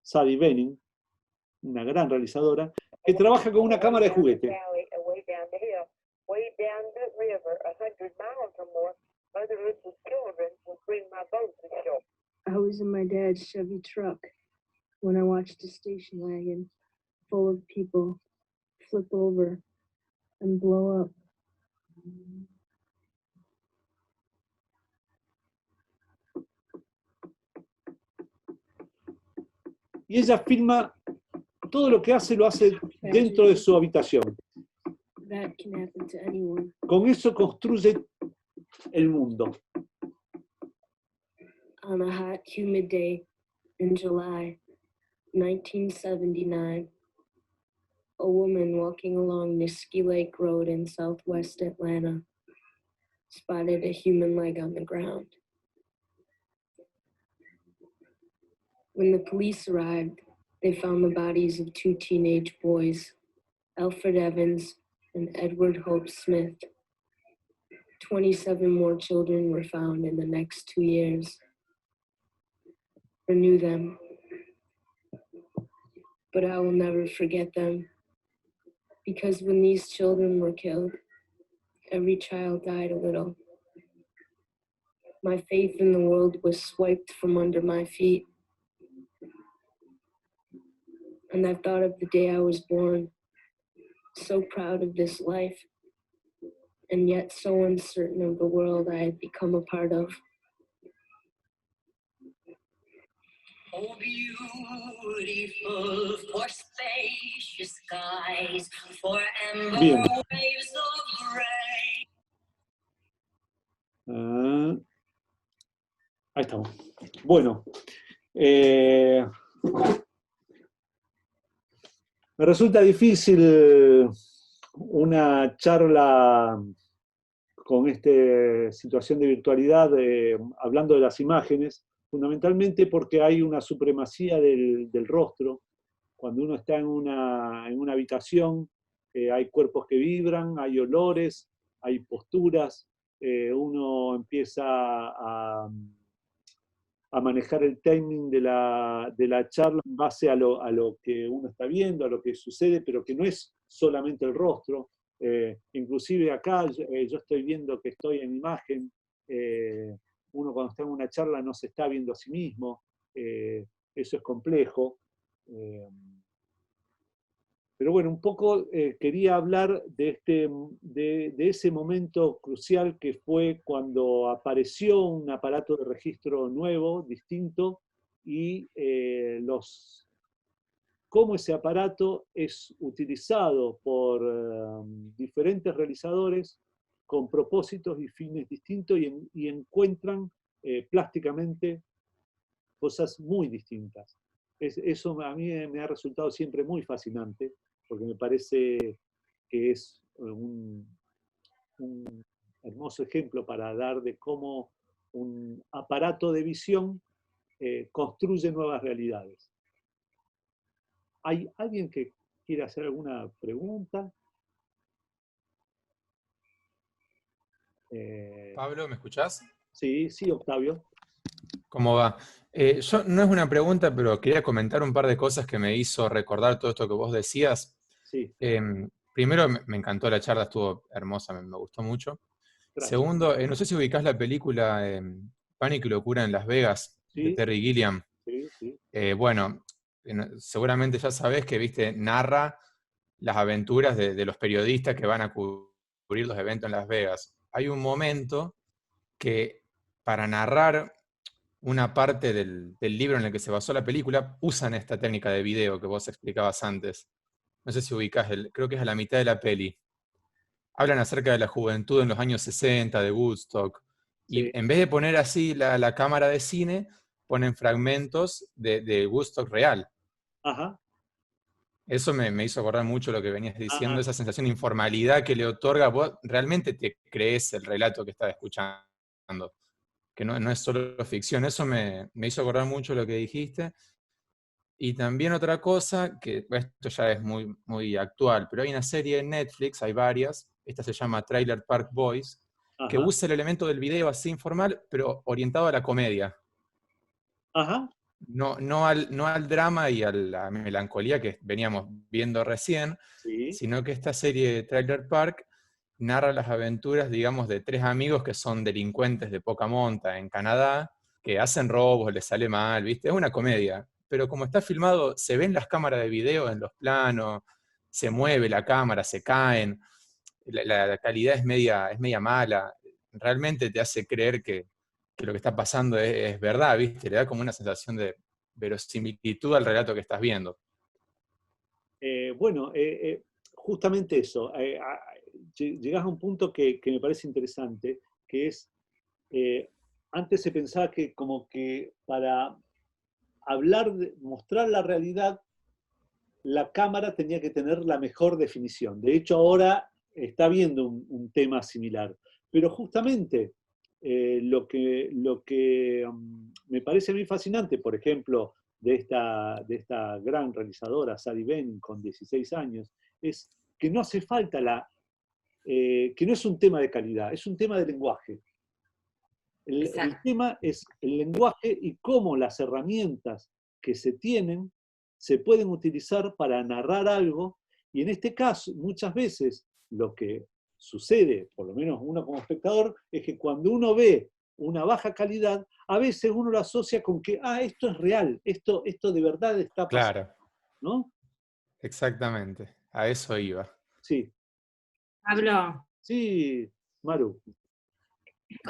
Sadie Benning, una gran realizadora, que trabaja con una cámara de juguete. I was in my dad's Chevy truck when I watched a station wagon full of people flip over and blow up. Y ella filma todo lo que hace, lo hace dentro de su habitación. That can happen to anyone. Con eso construye el mundo. On a hot, humid day in July 1979, a woman walking along Niski Lake Road in southwest Atlanta spotted a human leg on the ground. When the police arrived, they found the bodies of two teenage boys, Alfred Evans and Edward Hope Smith. 27 more children were found in the next 2 years. I knew them, but I will never forget them, because when these children were killed, every child died a little. My faith in the world was swiped from under my feet. And I thought of the day I was born, so proud of this life, and yet so uncertain of the world I had become a part of. Oh, beautiful for spacious skies, for amber waves of gray. Ahí estamos. Bueno. Me resulta difícil una charla con esta situación de virtualidad, hablando de las imágenes, fundamentalmente porque hay una supremacía del rostro. Cuando uno está en una habitación, hay cuerpos que vibran, hay olores, hay posturas, uno empieza a manejar el timing de la charla en base a lo que uno está viendo, a lo que sucede, pero que no es solamente el rostro. Inclusive acá yo estoy viendo que estoy en imagen. Uno cuando está en una charla no se está viendo a sí mismo. Eso es complejo. Pero bueno, un poco quería hablar de ese momento crucial que fue cuando apareció un aparato de registro nuevo, distinto, y cómo ese aparato es utilizado por diferentes realizadores con propósitos y fines distintos y encuentran plásticamente cosas muy distintas. Eso a mí me ha resultado siempre muy fascinante, porque me parece que es un hermoso ejemplo para dar de cómo un aparato de visión construye nuevas realidades. ¿Hay alguien que quiera hacer alguna pregunta? Pablo, ¿me escuchás? Sí, sí, Octavio. ¿Cómo va? Yo no es una pregunta, pero quería comentar un par de cosas que me hizo recordar todo esto que vos decías. Sí. Primero, me encantó la charla, estuvo hermosa, me gustó mucho. Gracias. Segundo, no sé si ubicás la película Pánico y Locura en Las Vegas, de Sí, Terry Gilliam. sí, sí. Bueno, seguramente ya sabés que, viste, narra las aventuras de los periodistas que van a cubrir los eventos en Las Vegas. Hay un momento que para narrar una parte del libro en el que se basó la película, usan esta técnica de video que vos explicabas antes. No sé si ubicás, creo que es a la mitad de la peli. Hablan acerca de la juventud en los años 60, de Woodstock, Sí. y en vez de poner así la cámara de cine, ponen fragmentos de Woodstock real. Ajá. Eso me hizo acordar mucho lo que venías diciendo, Ah, esa sensación de informalidad que le otorga, vos realmente te crees el relato que estás escuchando, que no es solo ficción. Eso me hizo acordar mucho lo que dijiste. Y también otra cosa, que esto ya es muy, muy actual, pero hay una serie en Netflix, hay varias, esta se llama Trailer Park Boys, que ajá. usa el elemento del video así informal, pero orientado a la comedia. Ajá. No al drama y a la melancolía que veníamos viendo recién, Sí. sino que esta serie Trailer Park narra las aventuras, digamos, de tres amigos que son delincuentes de poca monta en Canadá, que hacen robos, les sale mal, ¿viste? Es una comedia. Pero como está filmado, se ven las cámaras de video en los planos, se mueve la cámara, se caen, la calidad es media mala. Realmente te hace creer que lo que está pasando es verdad, ¿viste? Le da como una sensación de verosimilitud al relato que estás viendo. Bueno, justamente eso. Llegás a un punto que me parece interesante, que es, antes se pensaba que como que para mostrar la realidad, la cámara tenía que tener la mejor definición. De hecho, ahora está habiendo un tema similar. Pero justamente lo que me parece a mí fascinante, por ejemplo, de esta gran realizadora, Sadie Benning, con 16 años, es que no hace falta que no es un tema de calidad, es un tema de lenguaje. El tema es el lenguaje y cómo las herramientas que se tienen se pueden utilizar para narrar algo, y en este caso, muchas veces, lo que sucede, por lo menos uno como espectador, es que cuando uno ve una baja calidad, a veces uno lo asocia con que, esto es real, esto de verdad está pasando. Claro. ¿No? Exactamente, a eso iba. Sí. Pablo. Sí, Maru.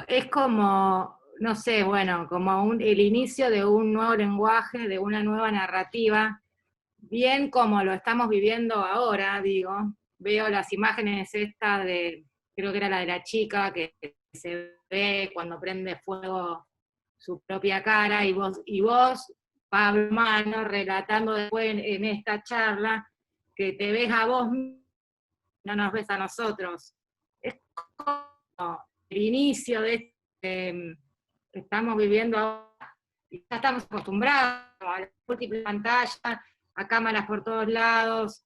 Es como, no sé, bueno, como el inicio de un nuevo lenguaje, de una nueva narrativa, bien como lo estamos viviendo ahora, digo. Veo las imágenes estas creo que era la de la chica, que se ve cuando prende fuego su propia cara, y vos, Pablo Mano, relatando después en esta charla, que te ves a vos, no nos ves a nosotros. Es como el inicio de este que estamos viviendo ahora, y ya estamos acostumbrados a las múltiples pantallas, a cámaras por todos lados.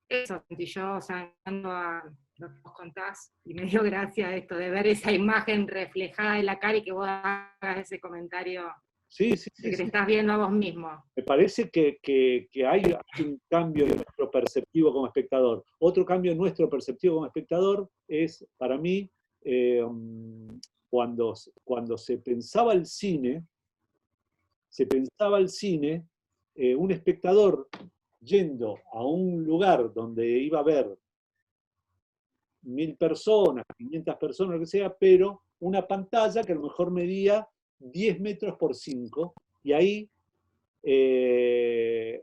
Eso sentí yo, o sea, mirando a lo que vos contás, y me dio gracia esto de ver esa imagen reflejada en la cara y que vos hagas ese comentario Sí, de que te estás viendo a vos mismo. Me parece que hay un cambio en nuestro perceptivo como espectador. Otro cambio en nuestro perceptivo como espectador es, para mí, cuando se pensaba el cine, un espectador yendo a un lugar donde iba a haber 1000 personas, 500 personas, lo que sea, pero una pantalla que a lo mejor medía 10 metros por 5, y ahí,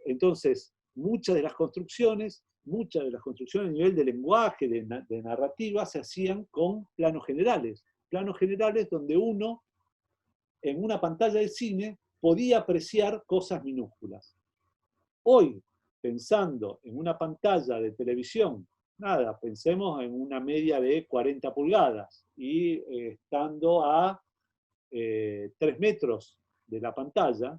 entonces, muchas de las construcciones a nivel de lenguaje, de narrativa, se hacían con planos generales donde uno, en una pantalla de cine, podía apreciar cosas minúsculas. Hoy, pensando en una pantalla de televisión, pensemos en una media de 40 pulgadas, y estando a 3 metros de la pantalla,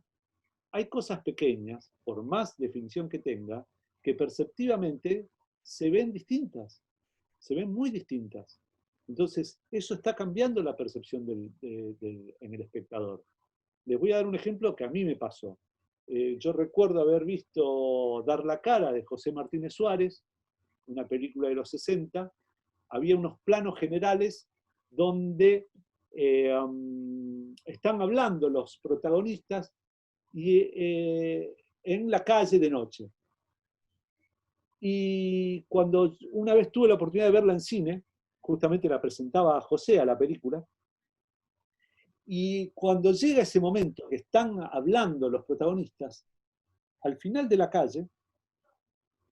hay cosas pequeñas, por más definición que tenga, que perceptivamente se ven distintas, se ven muy distintas. Entonces, eso está cambiando la percepción en el espectador. Les voy a dar un ejemplo que a mí me pasó. Yo recuerdo haber visto Dar la cara de José Martínez Suárez, una película de los 60. Había unos planos generales donde están hablando los protagonistas en la calle de noche. Y cuando una vez tuve la oportunidad de verla en cine, justamente la presentaba a José a la película, y cuando llega ese momento que están hablando los protagonistas, al final de la calle,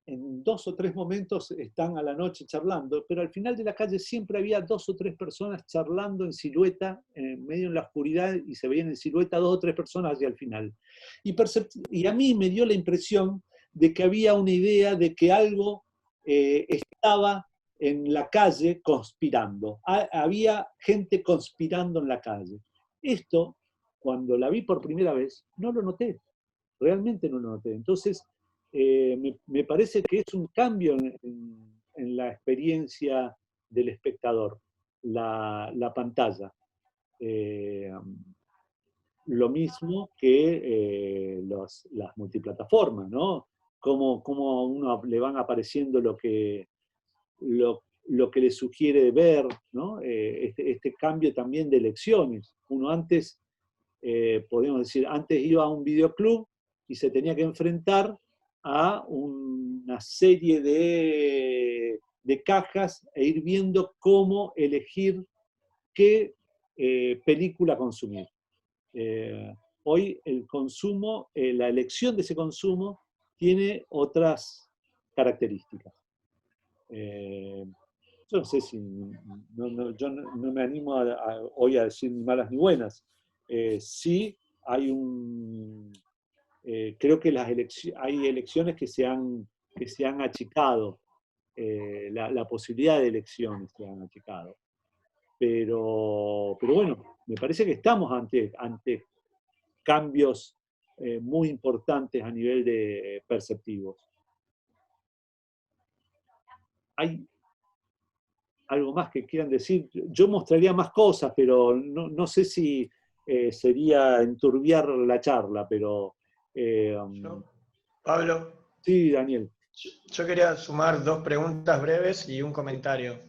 en 2 o 3 momentos están a la noche charlando, pero al final de la calle siempre había 2 o 3 personas charlando en silueta, en medio en la oscuridad, y se veían en silueta 2 o 3 personas hacia el final. Y a mí me dio la impresión de que había una idea de que algo estaba en la calle conspirando. Había gente conspirando en la calle. Esto, cuando la vi por primera vez, no lo noté. Realmente no lo noté. Entonces, me parece que es un cambio en la experiencia del espectador, la pantalla. Lo mismo que las multiplataformas, ¿no? Cómo a uno le van apareciendo lo que le sugiere ver, ¿no? Este cambio también de elecciones. Uno antes, podemos decir, antes iba a un videoclub y se tenía que enfrentar a una serie de cajas e ir viendo cómo elegir qué película consumir. Hoy el consumo, la elección de ese consumo tiene otras características. Yo no sé si, yo no me animo hoy a decir ni malas ni buenas. Sí hay creo que hay elecciones que se han achicado, la posibilidad de elecciones se han achicado. Pero bueno, me parece que estamos ante cambios muy importantes a nivel de perceptivos. ¿Hay algo más que quieran decir? Yo mostraría más cosas, pero no sé si sería enturbiar la charla, pero... Pablo. Sí, Daniel. Yo quería sumar 2 preguntas breves y un comentario.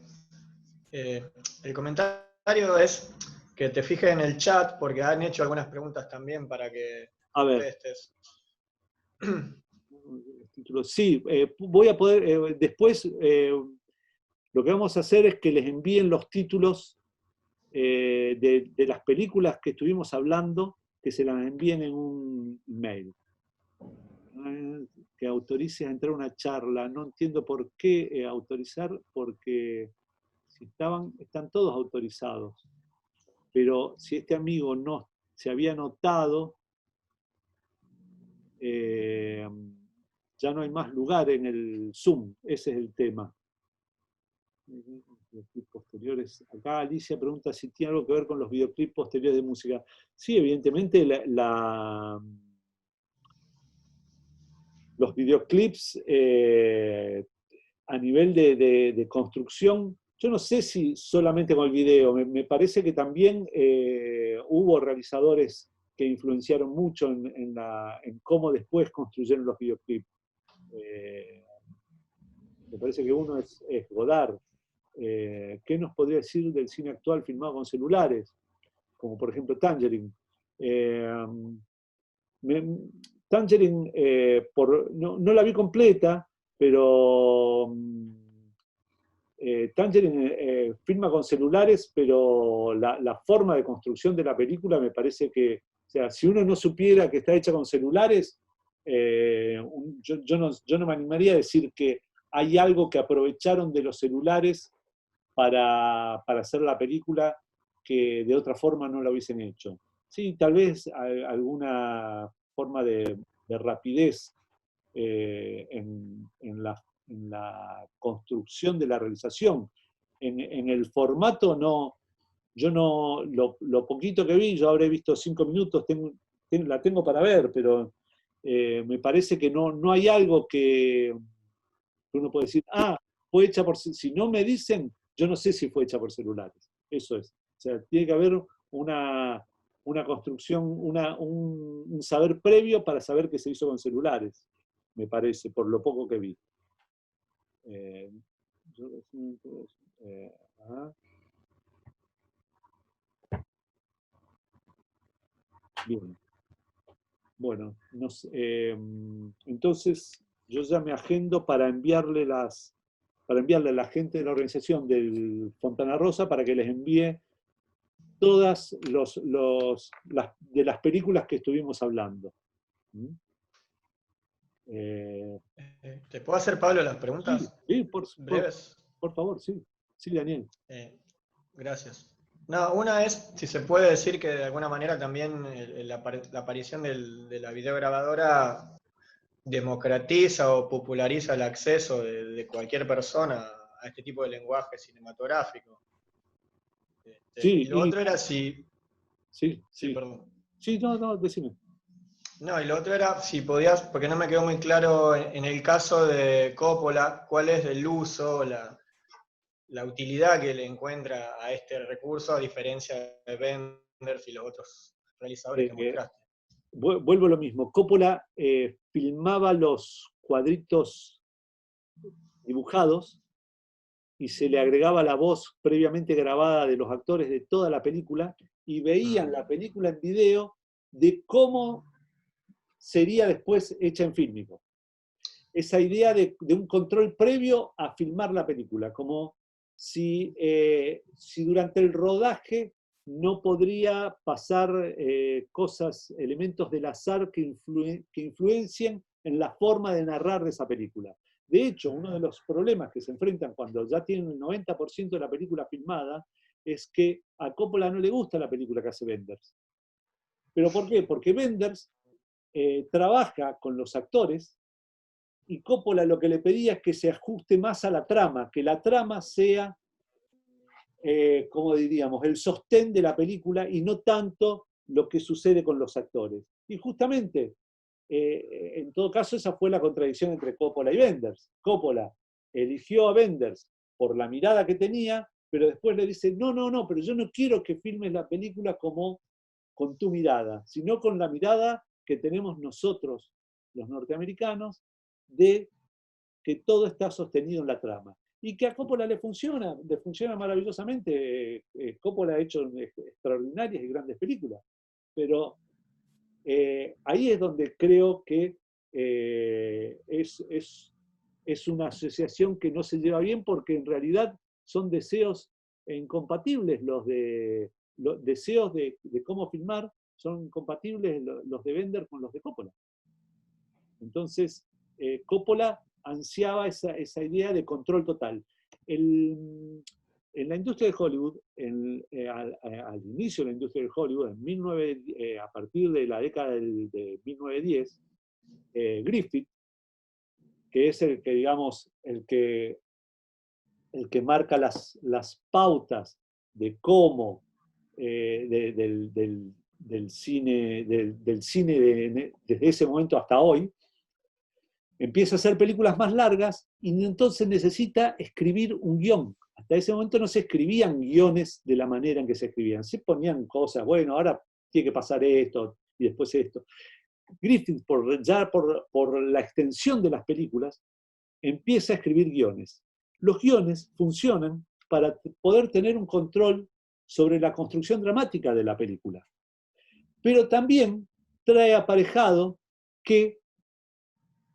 El comentario es que te fijes en el chat, porque han hecho algunas preguntas también para que contestes. Sí, voy a poder, después lo que vamos a hacer es que les envíen los títulos de las películas que estuvimos hablando, que se las envíen en un mail. Que autorice a entrar a una charla. No entiendo por qué autorizar, porque si están todos autorizados. Pero si este amigo no se había anotado, ya no hay más lugar en el Zoom. Ese es el tema. Videoclips posteriores. Acá Alicia pregunta si tiene algo que ver con los videoclips posteriores de música. Sí, evidentemente los videoclips a nivel de construcción, yo no sé si solamente con el video, me parece que también hubo realizadores que influenciaron mucho en cómo después construyeron los videoclips. Me parece que uno es Godard. ¿Qué nos podría decir del cine actual filmado con celulares? Como por ejemplo Tangerine. Tangerine, no la vi completa, pero Tangerine filma con celulares, pero la forma de construcción de la película me parece que, o sea, si uno no supiera que está hecha con celulares, yo no me animaría a decir que hay algo que aprovecharon de los celulares para hacer la película que de otra forma no la hubiesen hecho. Sí, tal vez alguna forma de rapidez en la construcción de la realización. En el formato no, yo no, lo poquito que vi, yo habré visto 5 minutos, la tengo para ver, pero me parece que no hay algo que uno puede decir, fue hecha por... Si no me dicen, yo no sé si fue hecha por celulares. Eso es. O sea, tiene que haber una construcción, un saber previo para saber que se hizo con celulares, me parece, por lo poco que vi. Bien. Bueno, entonces yo ya me agendo para enviarle a la gente de la organización del Fontana Rosa para que les envíe todas de las películas que estuvimos hablando. ¿Te puedo hacer, Pablo, las preguntas? Sí, breves. Por favor, sí. Sí, Daniel. Gracias. No, una es, si se puede decir que de alguna manera también la aparición de la videograbadora democratiza o populariza el acceso de cualquier persona a este tipo de lenguaje cinematográfico. Sí, y lo otro era si... Sí, perdón. Sí, no, decime. No, y lo otro era si podías, porque no me quedó muy claro en el caso de Coppola, cuál es el uso, la utilidad que le encuentra a este recurso, a diferencia de Wenders y los otros realizadores que mostraste. Vuelvo a lo mismo. Coppola filmaba los cuadritos dibujados y se le agregaba la voz previamente grabada de los actores de toda la película y veían la película en video de cómo sería después hecha en fílmico. Esa idea de un control previo a filmar la película, como si durante el rodaje no podría pasar elementos del azar que influencien en la forma de narrar de esa película. De hecho, uno de los problemas que se enfrentan cuando ya tienen el 90% de la película filmada es que a Coppola no le gusta la película que hace Wenders. ¿Pero por qué? Porque Wenders trabaja con los actores y Coppola lo que le pedía es que se ajuste más a la trama, que la trama sea, como diríamos, el sostén de la película y no tanto lo que sucede con los actores. Y justamente, en todo caso, esa fue la contradicción entre Coppola y Wenders. Coppola eligió a Wenders por la mirada que tenía, pero después le dice, no, pero yo no quiero que filmes la película como con tu mirada, sino con la mirada que tenemos nosotros, los norteamericanos, de que todo está sostenido en la trama. Y que a Coppola le funciona maravillosamente. Coppola ha hecho extraordinarias y grandes películas. Pero ahí es donde creo que es una asociación que no se lleva bien porque en realidad son deseos incompatibles los deseos de cómo filmar son incompatibles los de Wenders con los de Coppola. Entonces, Coppola ansiaba esa idea de control total. En la industria de Hollywood, al inicio de la industria de Hollywood, a partir de la década de 1910, Griffith, que es el que, digamos, el que marca las pautas de cómo del cine desde ese momento hasta hoy, empieza a hacer películas más largas y entonces necesita escribir un guión. Hasta ese momento no se escribían guiones de la manera en que se escribían. Se ponían cosas, bueno, ahora tiene que pasar esto y después esto. Griffith, por la extensión de las películas, empieza a escribir guiones. Los guiones funcionan para poder tener un control sobre la construcción dramática de la película. Pero también trae aparejado que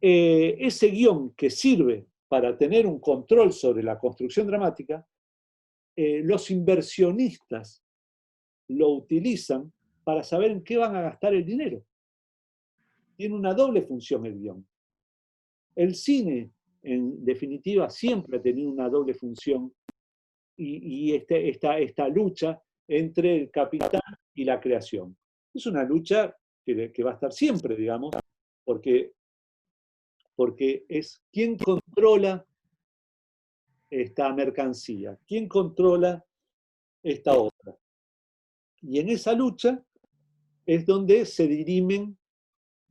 ese guión que sirve para tener un control sobre la construcción dramática, los inversionistas lo utilizan para saber en qué van a gastar el dinero. Tiene una doble función el guión. El cine, en definitiva, siempre ha tenido una doble función y esta lucha entre el capital y la creación. Es una lucha que va a estar siempre, digamos, porque es quién controla esta mercancía, quién controla esta obra. Y en esa lucha es donde se dirimen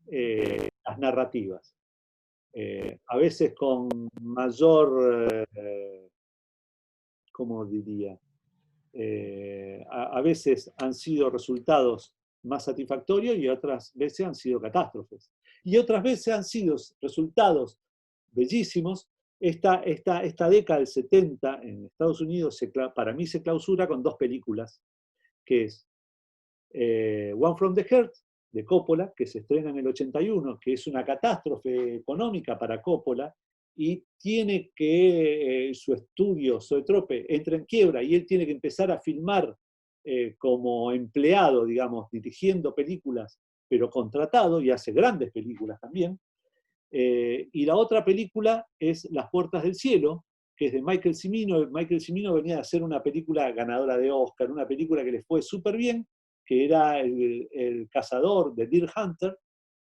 las narrativas. A veces con mayor, ¿cómo diría? A veces han sido resultados más satisfactorios y otras veces han sido catástrofes. Y otras veces han sido resultados bellísimos. Esta década del 70 en Estados Unidos para mí se clausura con dos películas, que es One from the Heart, de Coppola, que se estrena en el 81, que es una catástrofe económica para Coppola, y tiene que su estudio, Zoetrope, entra en quiebra, y él tiene que empezar a filmar como empleado, digamos, dirigiendo películas, pero contratado, y hace grandes películas también. Y la otra película es Las Puertas del Cielo, que es de Michael Cimino. Michael Cimino venía a hacer una película ganadora de Oscar, una película que le fue súper bien, que era el cazador de Deer Hunter,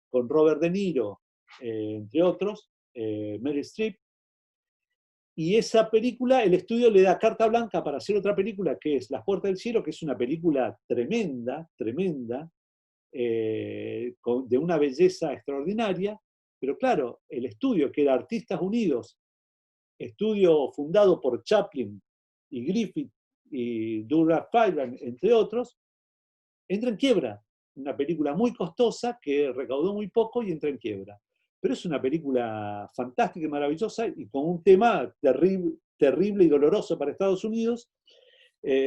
con Robert De Niro, entre otros, Meryl Streep. Y esa película, el estudio le da carta blanca para hacer otra película, que es Las Puertas del Cielo, que es una película tremenda, tremenda, de una belleza extraordinaria. Pero claro, el estudio, que era Artistas Unidos, estudio fundado por Chaplin y Griffith y Douglas Fairbanks, entre otros, entra en quiebra. Una película muy costosa que recaudó muy poco y entra en quiebra. Pero es una película fantástica y maravillosa y con un tema terrible y doloroso para Estados Unidos,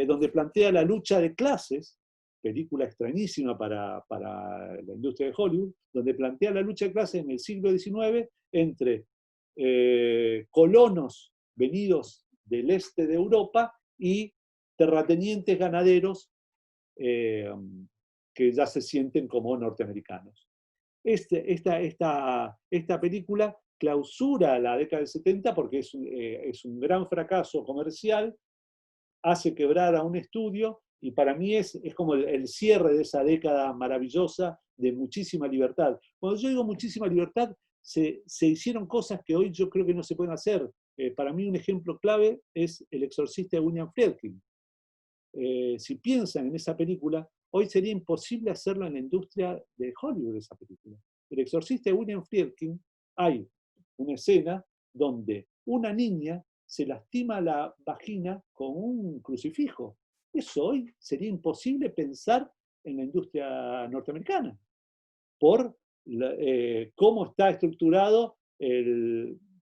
donde plantea la lucha de clases, película extrañísima para la industria de Hollywood, donde plantea la lucha de clases en el siglo XIX entre colonos venidos del este de Europa y terratenientes ganaderos que ya se sienten como norteamericanos. Esta película clausura la década del 70 porque es un gran fracaso comercial, hace quebrar a un estudio, y para mí es como el cierre de esa década maravillosa de muchísima libertad. Cuando yo digo muchísima libertad, se hicieron cosas que hoy yo creo que no se pueden hacer. Para mí un ejemplo clave es El exorcista de William Friedkin. Si piensan en esa película, hoy sería imposible hacerlo en la industria de Hollywood, esa película. El exorcista de William Friedkin, hay una escena donde una niña se lastima la vagina con un crucifijo. Eso hoy sería imposible pensar en la industria norteamericana, por cómo está estructurado,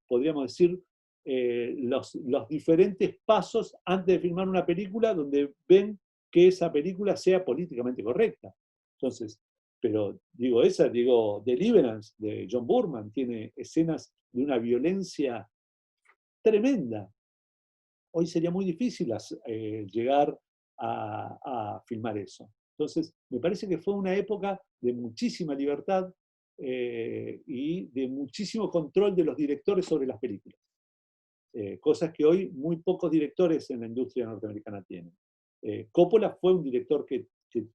podríamos decir, los diferentes pasos antes de filmar una película, donde ven que esa película sea políticamente correcta. Entonces, pero digo, Deliverance, de John Boorman, tiene escenas de una violencia tremenda. Hoy sería muy difícil llegar a filmar eso. Entonces, me parece que fue una época de muchísima libertad y de muchísimo control de los directores sobre las películas. Cosas que hoy muy pocos directores en la industria norteamericana tienen. Coppola fue un director que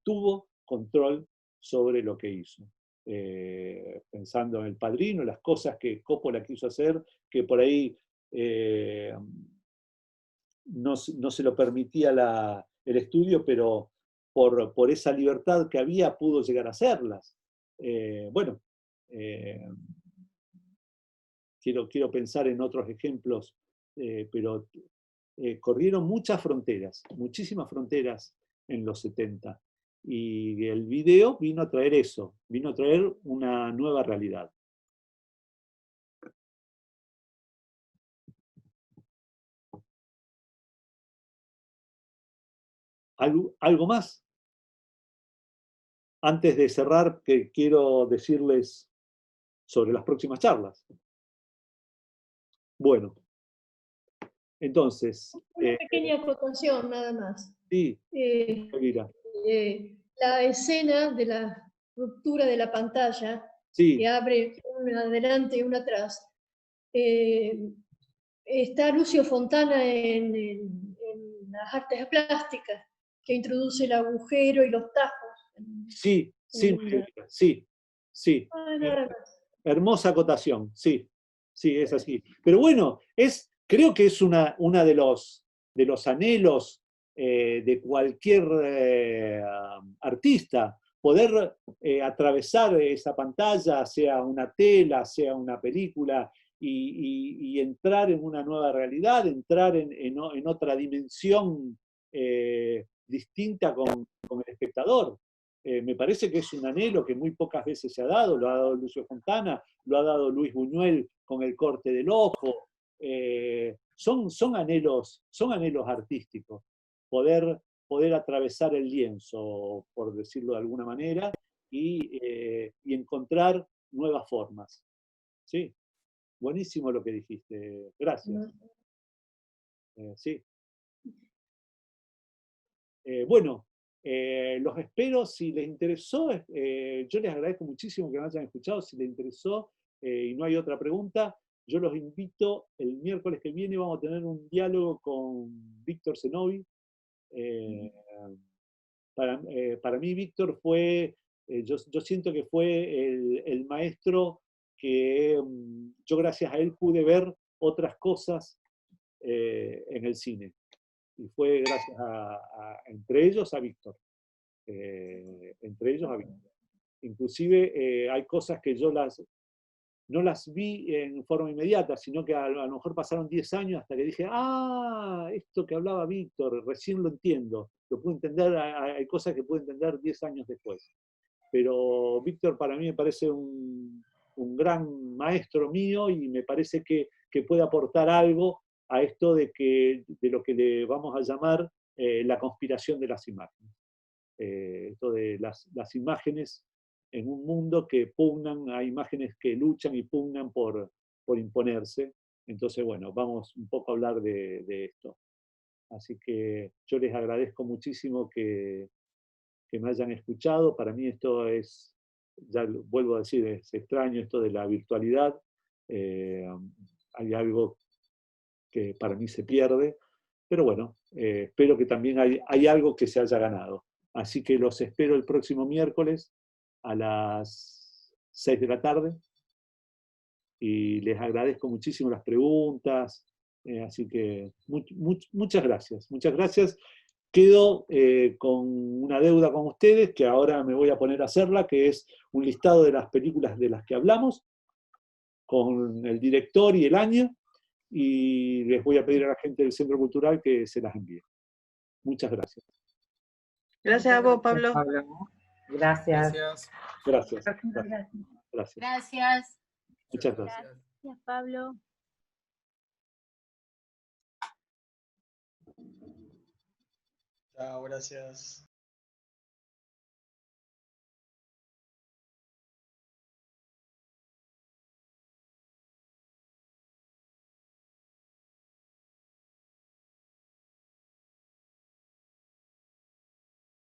tuvo control sobre lo que hizo. Pensando en El Padrino, las cosas que Coppola quiso hacer, que por ahí no se lo permitía el estudio, pero por esa libertad que había pudo llegar a hacerlas. Quiero pensar en otros ejemplos, pero corrieron muchas fronteras, muchísimas fronteras en los 70. Y el video vino a traer eso, vino a traer una nueva realidad. ¿Algo más? Antes de cerrar, que quiero decirles sobre las próximas charlas. Bueno, entonces... Una pequeña acotación, nada más. Sí, mira. La escena de la ruptura de la pantalla, sí, que abre una adelante y una atrás, está Lucio Fontana en las artes plásticas, que introduce el agujero y los tajos. Sí. Nada más. Hermosa acotación, sí, es así. Pero bueno, creo que es una de los anhelos de cualquier artista, poder atravesar esa pantalla, sea una tela, sea una película, y entrar en una nueva realidad, entrar en otra dimensión distinta con el espectador. Me parece que es un anhelo que muy pocas veces se ha dado, lo ha dado Lucio Fontana, lo ha dado Luis Buñuel con El corte del ojo. Son anhelos artísticos, poder atravesar el lienzo, por decirlo de alguna manera, y encontrar nuevas formas. ¿Sí? Buenísimo lo que dijiste, gracias. Sí. Bueno, los espero, si les interesó, yo les agradezco muchísimo que me hayan escuchado, si les interesó y no hay otra pregunta, yo los invito, el miércoles que viene vamos a tener un diálogo con Víctor Zenobi. Para mí Víctor fue, yo siento que fue el maestro que yo gracias a él pude ver otras cosas en el cine. Y fue gracias entre ellos a Víctor. Inclusive hay cosas que yo no las vi en forma inmediata, sino que a lo mejor pasaron 10 años hasta que dije, esto que hablaba Víctor, recién lo entiendo. Lo puedo entender, hay cosas que puedo entender 10 años después. Pero Víctor para mí me parece un gran maestro mío y me parece que puede aportar algo a esto de lo que le vamos a llamar la conspiración de las imágenes. Esto de las imágenes en un mundo que pugnan, hay imágenes que luchan y pugnan por imponerse. Entonces, bueno, vamos un poco a hablar de esto. Así que yo les agradezco muchísimo que me hayan escuchado. Para mí esto es, ya vuelvo a decir, es extraño esto de la virtualidad. Hay algo que para mí se pierde, pero bueno, espero que también hay algo que se haya ganado. Así que los espero el próximo miércoles a las 6 de la tarde y les agradezco muchísimo las preguntas, así que muchas gracias, muchas gracias. Quedo con una deuda con ustedes, que ahora me voy a poner a hacerla, que es un listado de las películas de las que hablamos, con el director y el año, y les voy a pedir a la gente del Centro Cultural que se las envíe. Muchas gracias. Gracias a vos, Pablo. Gracias. Gracias. Gracias. Muchas gracias. Gracias, Pablo. Chao, gracias.